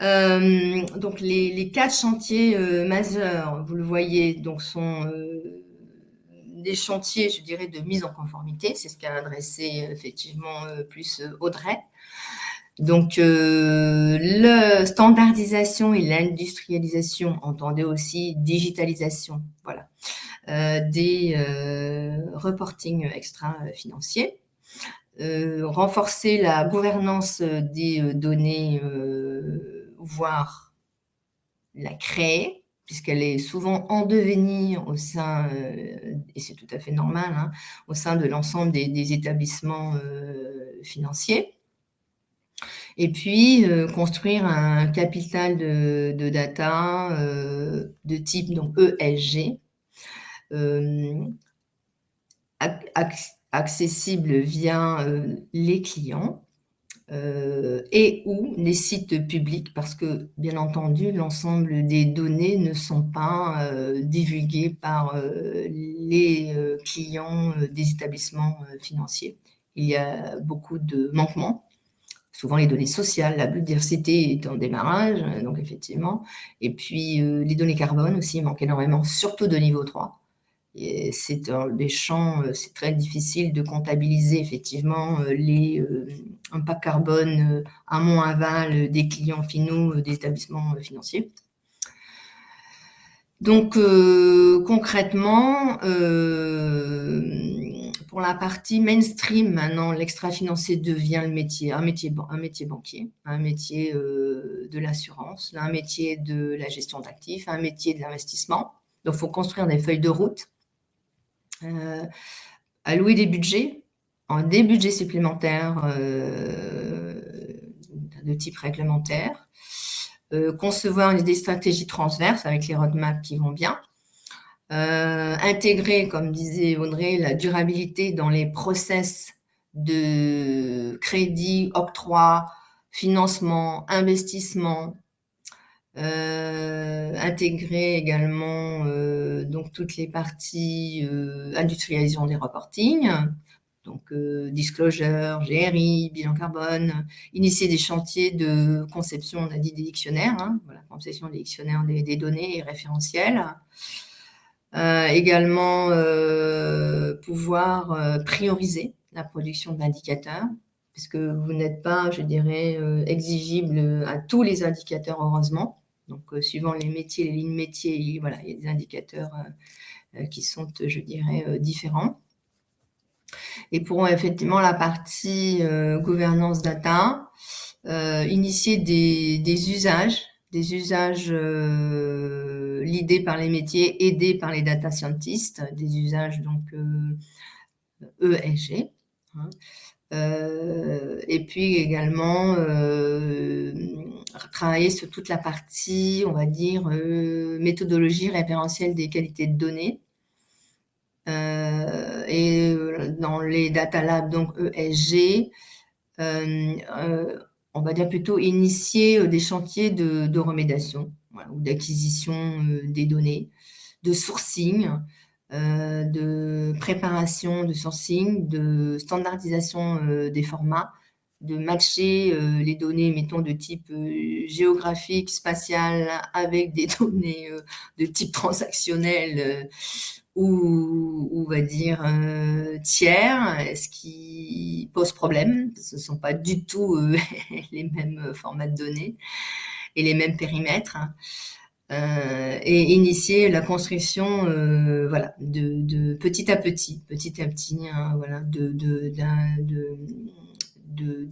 Donc, les 4 chantiers majeurs, vous le voyez, donc sont des chantiers, je dirais, de mise en conformité, c'est ce qu'a adressé effectivement plus Audrey. Donc, la standardisation et l'industrialisation, entendez aussi digitalisation, voilà, des reporting extra-financiers, renforcer la gouvernance des données, voire la créer, puisqu'elle est souvent en devenir au sein, et c'est tout à fait normal, hein, au sein de l'ensemble des établissements financiers. Et puis, construire un capital de data de type donc, ESG, accessible via les clients et ou les sites publics, parce que, bien entendu, l'ensemble des données ne sont pas divulguées par les clients des établissements financiers. Il y a beaucoup de manquements. Souvent les données sociales, la biodiversité est en démarrage, donc effectivement. Et puis les données carbone aussi manquent énormément, surtout de niveau 3. et c'est dans des champs, c'est très difficile de comptabiliser effectivement les impacts carbone amont aval des clients finaux des établissements financiers. Donc concrètement, pour la partie mainstream, maintenant l'extra-financier devient un métier banquier, un métier de l'assurance, un métier de la gestion d'actifs, un métier de l'investissement. Donc il faut construire des feuilles de route, allouer des budgets supplémentaires de type réglementaire, concevoir des stratégies transverses avec les roadmaps qui vont bien, intégrer, comme disait Audrey, la durabilité dans les process de crédit, octroi, financement, investissement, intégrer également donc toutes les parties industrialisation des reporting, donc disclosure, GRI, bilan carbone, initier des chantiers de conception, on a dit des dictionnaires, voilà, conception des dictionnaires des données et référentiels. Également pouvoir prioriser la production d'indicateurs, puisque vous n'êtes pas, je dirais, exigible à tous les indicateurs, heureusement. Donc, suivant les métiers, les lignes métiers, voilà, il y a des indicateurs qui sont, je dirais, différents. Et pour effectivement la partie gouvernance data, initier des usages l'idée par les métiers, aidés par les data scientists, des usages donc ESG. Et puis également travailler sur toute la partie, on va dire, méthodologie référentielle des qualités de données. Et dans les data labs, donc ESG, on va dire plutôt initier des chantiers de remédiation, voilà, ou d'acquisition des données, de sourcing, de préparation de sourcing, de standardisation des formats, de matcher les données, mettons, de type géographique, spatial, avec des données de type transactionnel ou on va dire tiers, ce qui pose problème. Ce ne sont pas du tout les mêmes formats de données et les mêmes périmètres. Et initier la construction voilà, de petit à petit, voilà, de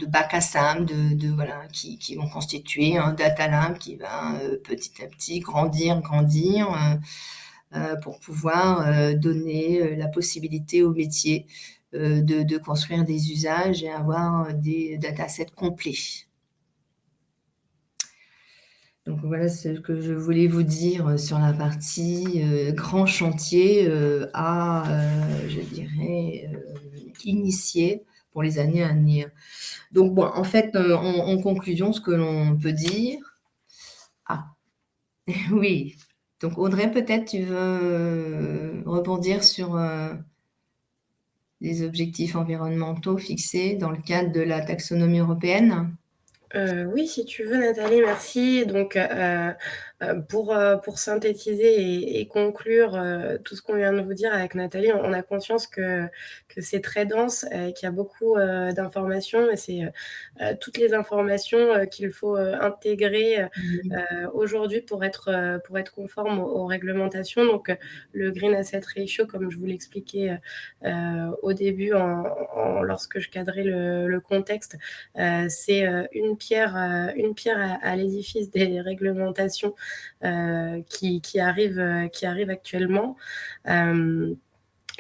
bac à sable, voilà, qui vont constituer un data lab qui va petit à petit grandir pour pouvoir donner la possibilité au métier de construire des usages et avoir des datasets complets. Donc voilà ce que je voulais vous dire sur la partie grand chantier je dirais, initier pour les années à venir. Donc bon, en fait, en conclusion, ce que l'on peut dire... Ah, oui. Donc Audrey, peut-être tu veux rebondir sur les objectifs environnementaux fixés dans le cadre de la taxonomie européenne ? Oui, si tu veux, Nathalie, merci. Donc, pour synthétiser et conclure tout ce qu'on vient de vous dire avec Nathalie, on a conscience que c'est très dense, qu'il y a beaucoup d'informations et c'est toutes les informations qu'il faut intégrer aujourd'hui pour être conforme aux réglementations. Donc, le Green Asset Ratio, comme je vous l'expliquais au début lorsque je cadrais le contexte, c'est une pierre à l'édifice des réglementations qui arrivent actuellement.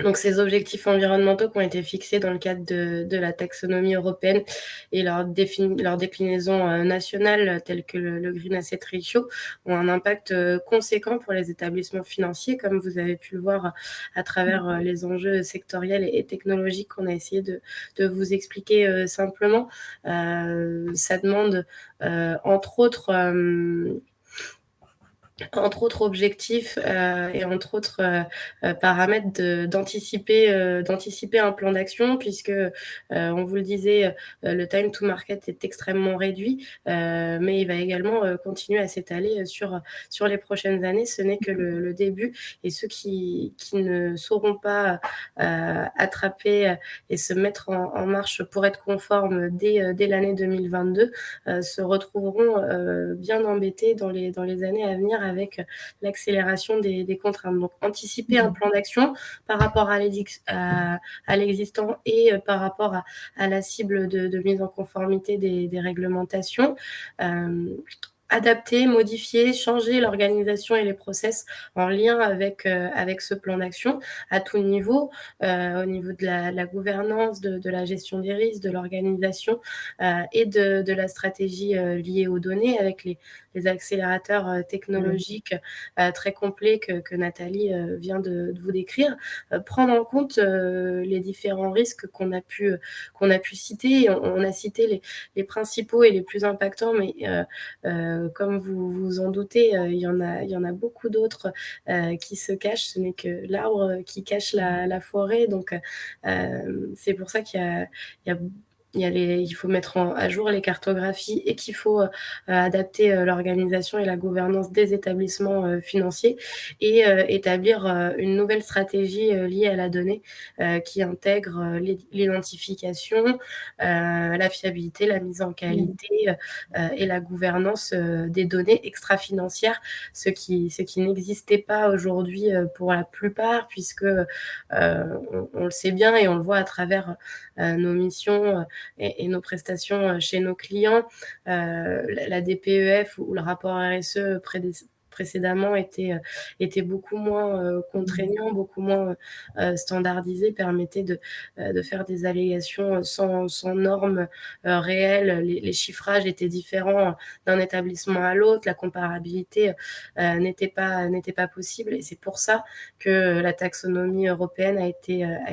Donc, ces objectifs environnementaux qui ont été fixés dans le cadre de la taxonomie européenne et leur déclinaison nationale, telle que le Green Asset Ratio, ont un impact conséquent pour les établissements financiers, comme vous avez pu le voir à travers les enjeux sectoriels et technologiques qu'on a essayé de vous expliquer simplement. Ça demande, entre autres... entre autres objectifs et entre autres paramètres d'anticiper un plan d'action, puisque on vous le disait, le time to market est extrêmement réduit, mais il va également continuer à s'étaler sur les prochaines années. Ce n'est que le début, et ceux qui ne sauront pas attraper et se mettre en marche pour être conformes dès l'année 2022 se retrouveront bien embêtés dans les années à venir avec l'accélération des contraintes. Donc, anticiper un plan d'action par rapport à l'existant et par rapport à la cible de mise en conformité des réglementations. Adapter, modifier, changer l'organisation et les process en lien avec ce plan d'action à tout niveau, au niveau de la gouvernance, de la gestion des risques, de l'organisation et de la stratégie liée aux données, avec les accélérateurs technologiques très complets que Nathalie vient de vous décrire. Prendre en compte les différents risques qu'on a pu citer. On a cité les principaux et les plus impactants, mais comme vous vous en doutez, il y en a beaucoup d'autres qui se cachent. Ce n'est que l'arbre qui cache la forêt. Donc, c'est pour ça il faut mettre à jour les cartographies et qu'il faut adapter l'organisation et la gouvernance des établissements financiers et établir une nouvelle stratégie liée à la donnée qui intègre l'identification, la fiabilité, la mise en qualité et la gouvernance des données extra-financières, ce qui n'existait pas aujourd'hui pour la plupart, puisque on le sait bien et on le voit à travers nos missions et nos prestations chez nos clients. La DPEF ou le rapport RSE précédemment était beaucoup moins contraignant, beaucoup moins standardisé, permettait de faire des allégations sans normes réelles. Les chiffrages étaient différents d'un établissement à l'autre, la comparabilité n'était pas possible, et c'est pour ça que la taxonomie européenne a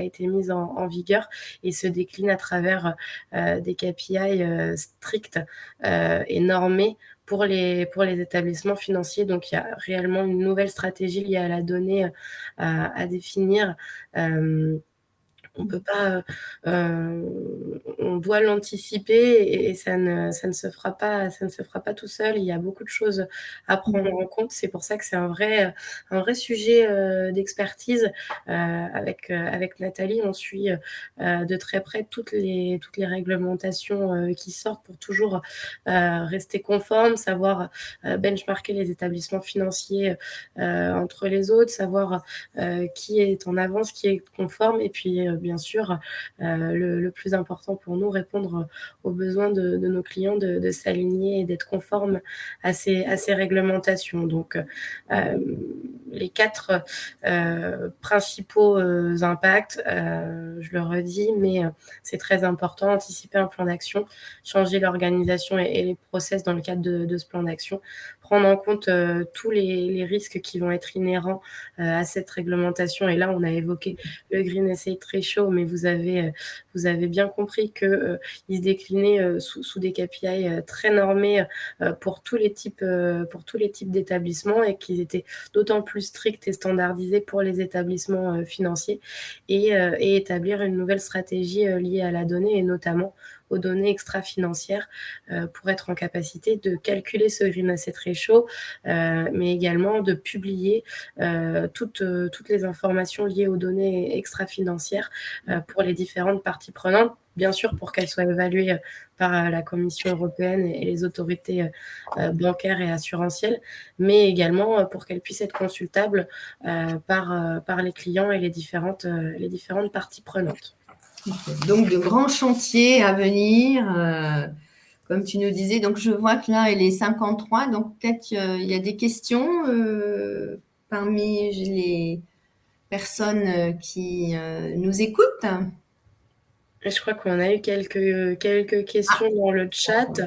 été mise en vigueur et se décline à travers des KPI stricts et normés pour les établissements financiers. Donc, il y a réellement une nouvelle stratégie liée à la donnée à définir. On peut pas, on doit l'anticiper, et ça ne se fera pas tout seul. Il y a beaucoup de choses à prendre en compte. C'est pour ça que c'est un vrai sujet d'expertise. Avec Nathalie, on suit de très près toutes les réglementations qui sortent pour toujours rester conforme, savoir benchmarker les établissements financiers entre les autres, savoir qui est en avance, qui est conforme, et puis bien sûr, le plus important pour nous, répondre aux besoins de nos clients, de s'aligner et d'être conforme à ces réglementations. Donc, les 4 principaux impacts, je le redis, mais c'est très important: anticiper un plan d'action, changer l'organisation et les process dans le cadre de ce plan d'action, prendre en compte tous les risques qui vont être inhérents à cette réglementation. Et là, on a évoqué le Green SA Ratio, mais vous avez bien compris qu'il se déclinait sous des KPI très normés pour tous les types d'établissements, et qu'ils étaient d'autant plus stricts et standardisés pour les établissements financiers, et établir une nouvelle stratégie liée à la donnée, et notamment aux données extra-financières, pour être en capacité de calculer ce Green Asset Ratio, mais également de publier toutes les informations liées aux données extra-financières pour les différentes parties prenantes, bien sûr pour qu'elles soient évaluées par la Commission européenne et les autorités bancaires et assurantielles, mais également pour qu'elles puissent être consultables par les clients et les différentes parties prenantes. Donc, de grands chantiers à venir, comme tu nous disais. Donc, je vois que là, il est 53. Donc, peut-être il y a des questions parmi les personnes qui nous écoutent. Et je crois qu'on a eu quelques questions dans le chat.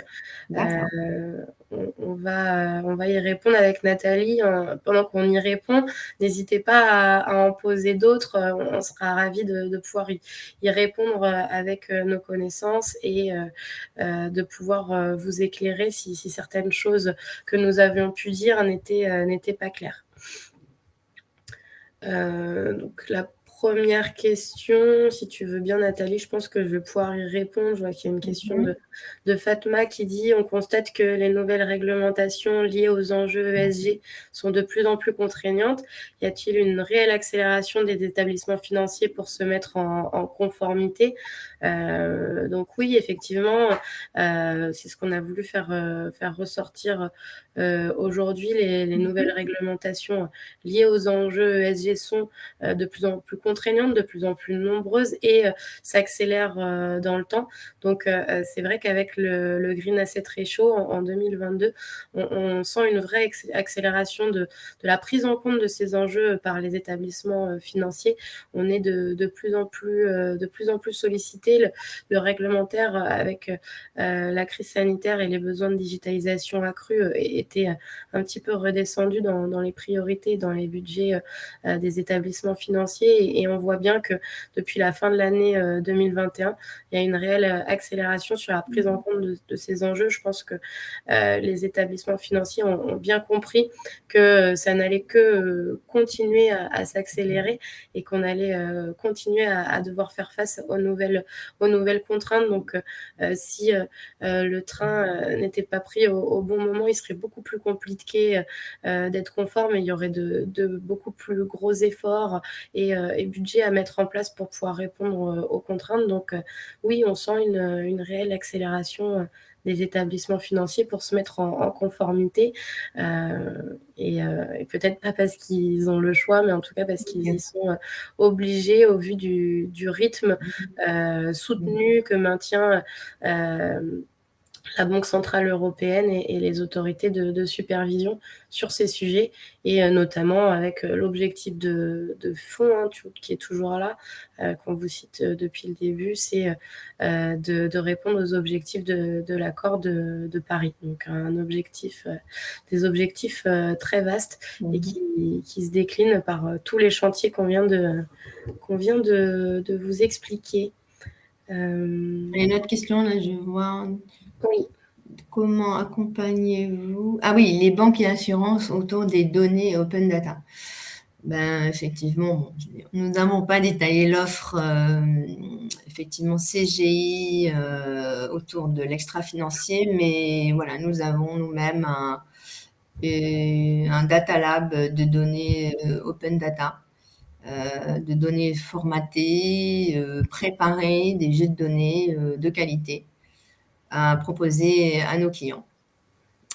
On on va y répondre avec Nathalie. Pendant qu'on y répond, n'hésitez pas à en poser d'autres. On sera ravis de pouvoir y répondre avec nos connaissances et de pouvoir vous éclairer si certaines choses que nous avions pu dire n'étaient pas claires. Donc la première question, si tu veux bien Nathalie, je pense que je vais pouvoir y répondre. Je vois qu'il y a une question de Fatma qui dit: on constate que les nouvelles réglementations liées aux enjeux ESG sont de plus en plus contraignantes. Y a-t-il une réelle accélération des établissements financiers pour se mettre en conformité? Donc oui, effectivement, c'est ce qu'on a voulu faire ressortir aujourd'hui. Les nouvelles réglementations liées aux enjeux ESG sont de plus en plus contraignantes, de plus en plus nombreuses et s'accélèrent dans le temps. Donc, c'est vrai qu'avec le Green Asset Ratio en 2022, on sent une vraie accélération de la prise en compte de ces enjeux par les établissements financiers. On est de plus en plus sollicité. Le réglementaire avec la crise sanitaire et les besoins de digitalisation accrus était un petit peu redescendu dans les priorités, dans les budgets des établissements financiers et on voit bien que depuis la fin de l'année 2021, il y a une réelle accélération sur la prise en compte de ces enjeux. Je pense que les établissements financiers ont bien compris que ça n'allait que continuer à s'accélérer et qu'on allait continuer à devoir faire face aux nouvelles contraintes. Donc, si le train n'était pas pris au bon moment, il serait beaucoup plus compliqué d'être conforme et il y aurait de beaucoup plus gros efforts et budget à mettre en place pour pouvoir répondre aux contraintes. Donc, oui, on sent une réelle accélération des établissements financiers pour se mettre en conformité et peut-être pas parce qu'ils ont le choix, mais en tout cas parce qu'ils y sont obligés au vu du rythme soutenu que maintient la Banque centrale européenne et les autorités de supervision sur ces sujets, et notamment avec l'objectif de fonds qui est toujours là, qu'on vous cite depuis le début, c'est de répondre aux objectifs de l'accord de Paris. Donc des objectifs très vastes et qui se déclinent par tous les chantiers qu'on vient de vous expliquer. Il y a une autre question, là, je vois. Oui. Comment accompagnez-vous oui, les banques et assurances autour des données open data? Effectivement, nous n'avons pas détaillé l'offre effectivement CGI autour de l'extra-financier, mais voilà, nous avons nous-mêmes un data lab de données open data, de données formatées, préparées, des jeux de données de qualité à proposer à nos clients.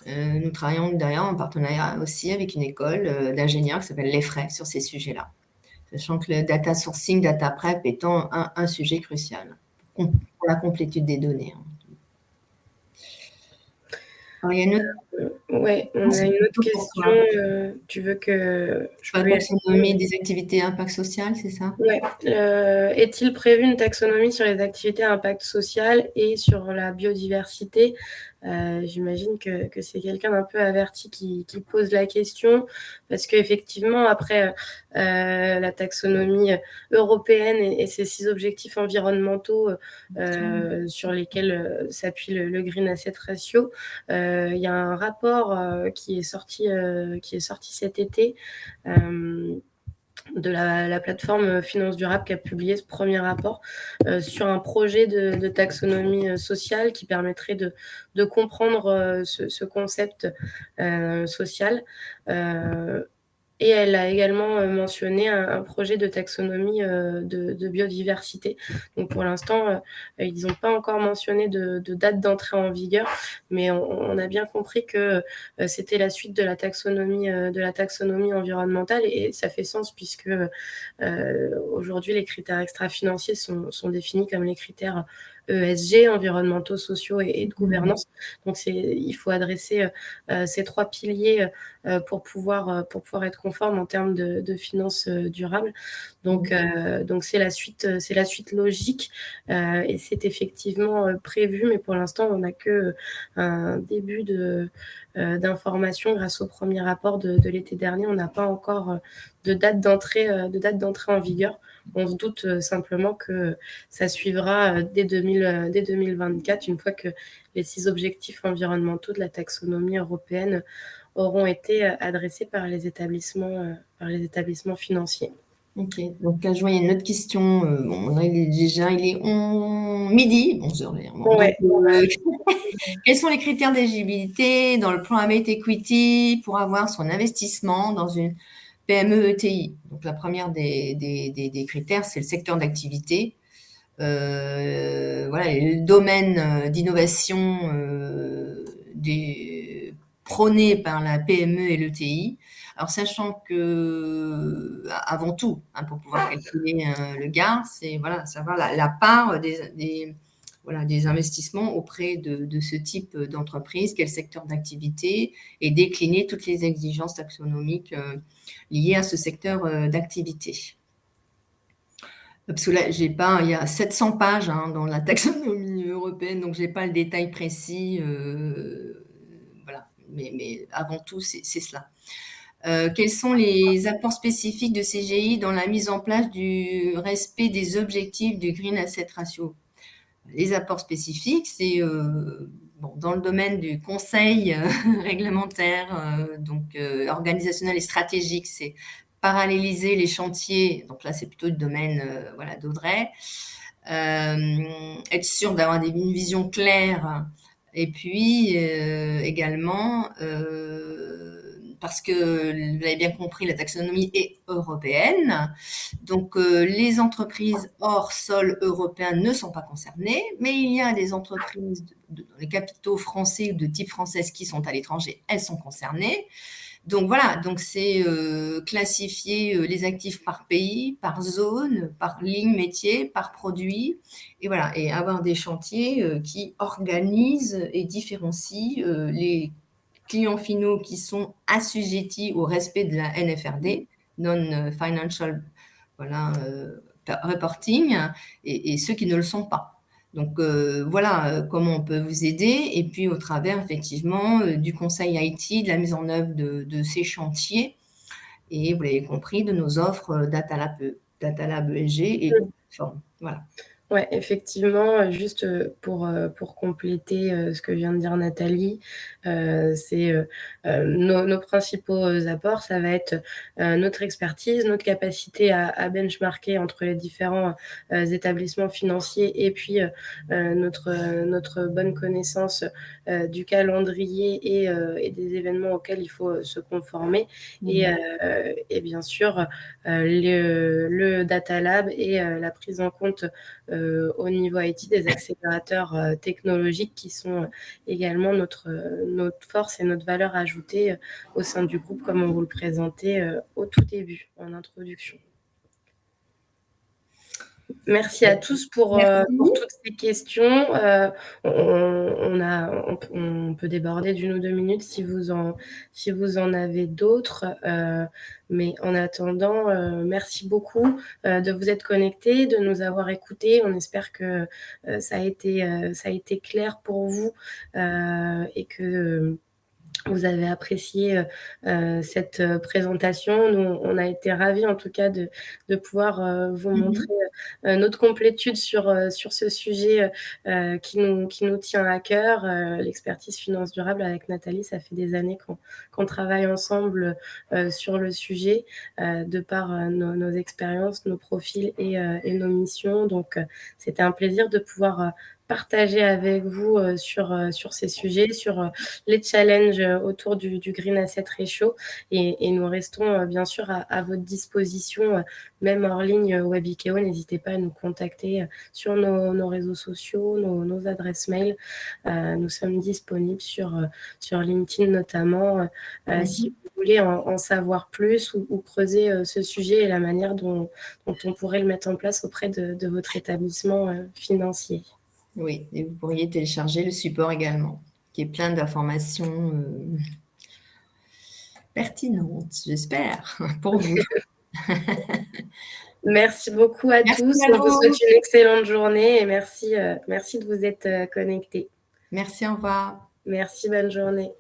Nous travaillons d'ailleurs en partenariat aussi avec une école d'ingénieurs qui s'appelle l'EFRAY sur ces sujets-là, sachant que le data sourcing, data prep étant un sujet crucial pour la complétude des données. Alors, il y a une autre... Ouais, on a une autre question. Tu veux que je peux taxonomie des activités à impact social, c'est ça? Ouais. Est-il prévu une taxonomie sur les activités à impact social et sur la biodiversité? J'imagine que c'est quelqu'un d'un peu averti qui pose la question, parce qu'effectivement, après la taxonomie européenne et ces 6 objectifs environnementaux sur lesquels s'appuie le Green Asset Ratio, il y a un rapport qui est sorti cet été de la plateforme Finance Durable qui a publié ce premier rapport sur un projet de taxonomie sociale qui permettrait de comprendre ce concept social. Et elle a également mentionné un projet de taxonomie de biodiversité. Donc pour l'instant, ils n'ont pas encore mentionné de date d'entrée en vigueur, mais on a bien compris que c'était la suite de la taxonomie environnementale, et ça fait sens puisque aujourd'hui les critères extra-financiers sont définis comme les critères ESG, environnementaux, sociaux et de gouvernance. Donc il faut adresser ces 3 piliers pour pouvoir être conforme en termes de finances durables. Donc c'est la suite logique et c'est effectivement prévu, mais pour l'instant on n'a que un début de d'informations grâce au premier rapport de l'été dernier. On n'a pas encore de date d'entrée en vigueur. On se doute simplement que ça suivra dès 2024, une fois que les 6 objectifs environnementaux de la taxonomie européenne auront été adressés par les établissements financiers. Ok, donc là, je vois, il y a une autre question. Bon, là, il est midi, 11h. Ouais. Quels sont les critères d'éligibilité dans le private equity pour avoir son investissement dans une PME ETI? Donc, la première des critères, c'est le secteur d'activité. Voilà, le domaine d'innovation prôné par la PME et l'ETI. Alors, sachant que, avant tout, pour pouvoir calculer le GAR, c'est voilà, savoir la part des investissements auprès de ce type d'entreprise, quel secteur d'activité, et décliner toutes les exigences taxonomiques liées à ce secteur d'activité. Parce que là, il y a 700 pages dans la taxonomie européenne, donc je n'ai pas le détail précis. Voilà. Mais avant tout, c'est cela. Quels sont les apports spécifiques de CGI dans la mise en place du respect des objectifs du Green Asset Ratio? Les apports spécifiques, c'est dans le domaine du conseil réglementaire, organisationnel et stratégique, c'est paralléliser les chantiers. Donc là, c'est plutôt le domaine d'Audrey. Être sûr d'avoir une vision claire. Et puis également, parce que vous l'avez bien compris, la taxonomie est européenne. Donc, les entreprises hors sol européen ne sont pas concernées, mais il y a des entreprises les capitaux français ou de type française qui sont à l'étranger, elles sont concernées. Donc, voilà, donc c'est classifier les actifs par pays, par zone, par ligne métier, par produit, et voilà, et avoir des chantiers qui organisent et différencient les clients finaux qui sont assujettis au respect de la NFRD, Non-Financial Reporting, et ceux qui ne le sont pas. Donc, voilà comment on peut vous aider. Et puis, au travers, effectivement, du conseil IT, de la mise en œuvre de ces chantiers. Et vous l'avez compris, de nos offres Data Lab ESG et plateforme. Voilà. Ouais, effectivement, juste pour compléter ce que vient de dire Nathalie, c'est nos principaux apports, ça va être notre expertise, notre capacité à benchmarker entre les différents établissements financiers et puis notre bonne connaissance du calendrier et des événements auxquels il faut se conformer. Et bien sûr, le Data Lab et la prise en compte au niveau IT des accélérateurs technologiques qui sont également notre force et notre valeur ajoutée au sein du groupe, comme on vous le présentait au tout début, en introduction. Merci à tous pour toutes ces questions. On peut déborder d'1 ou 2 minutes si vous en avez d'autres. Mais en attendant, merci beaucoup de vous être connectés, de nous avoir écoutés. On espère que ça a été clair pour vous et que vous avez apprécié cette présentation. Nous, on a été ravis en tout cas de pouvoir vous montrer notre complétude sur ce sujet qui nous tient à cœur. L'expertise finance durable avec Nathalie, ça fait des années qu'on travaille ensemble sur le sujet de par nos expériences, nos profils et nos missions. Donc, c'était un plaisir de pouvoir partager avec vous sur ces sujets, sur les challenges autour du Green Asset Ratio et nous restons bien sûr à votre disposition, même hors ligne Webikeo. N'hésitez pas à nous contacter sur nos réseaux sociaux, nos adresses mail. Nous sommes disponibles sur LinkedIn notamment. Si vous voulez en savoir plus ou creuser ce sujet et la manière dont on pourrait le mettre en place auprès de votre établissement financier. Oui, et vous pourriez télécharger le support également, qui est plein d'informations pertinentes, j'espère, pour vous. Merci beaucoup à tous. On vous souhaite une excellente journée et merci de vous être connectés. Merci, au revoir. Merci, bonne journée.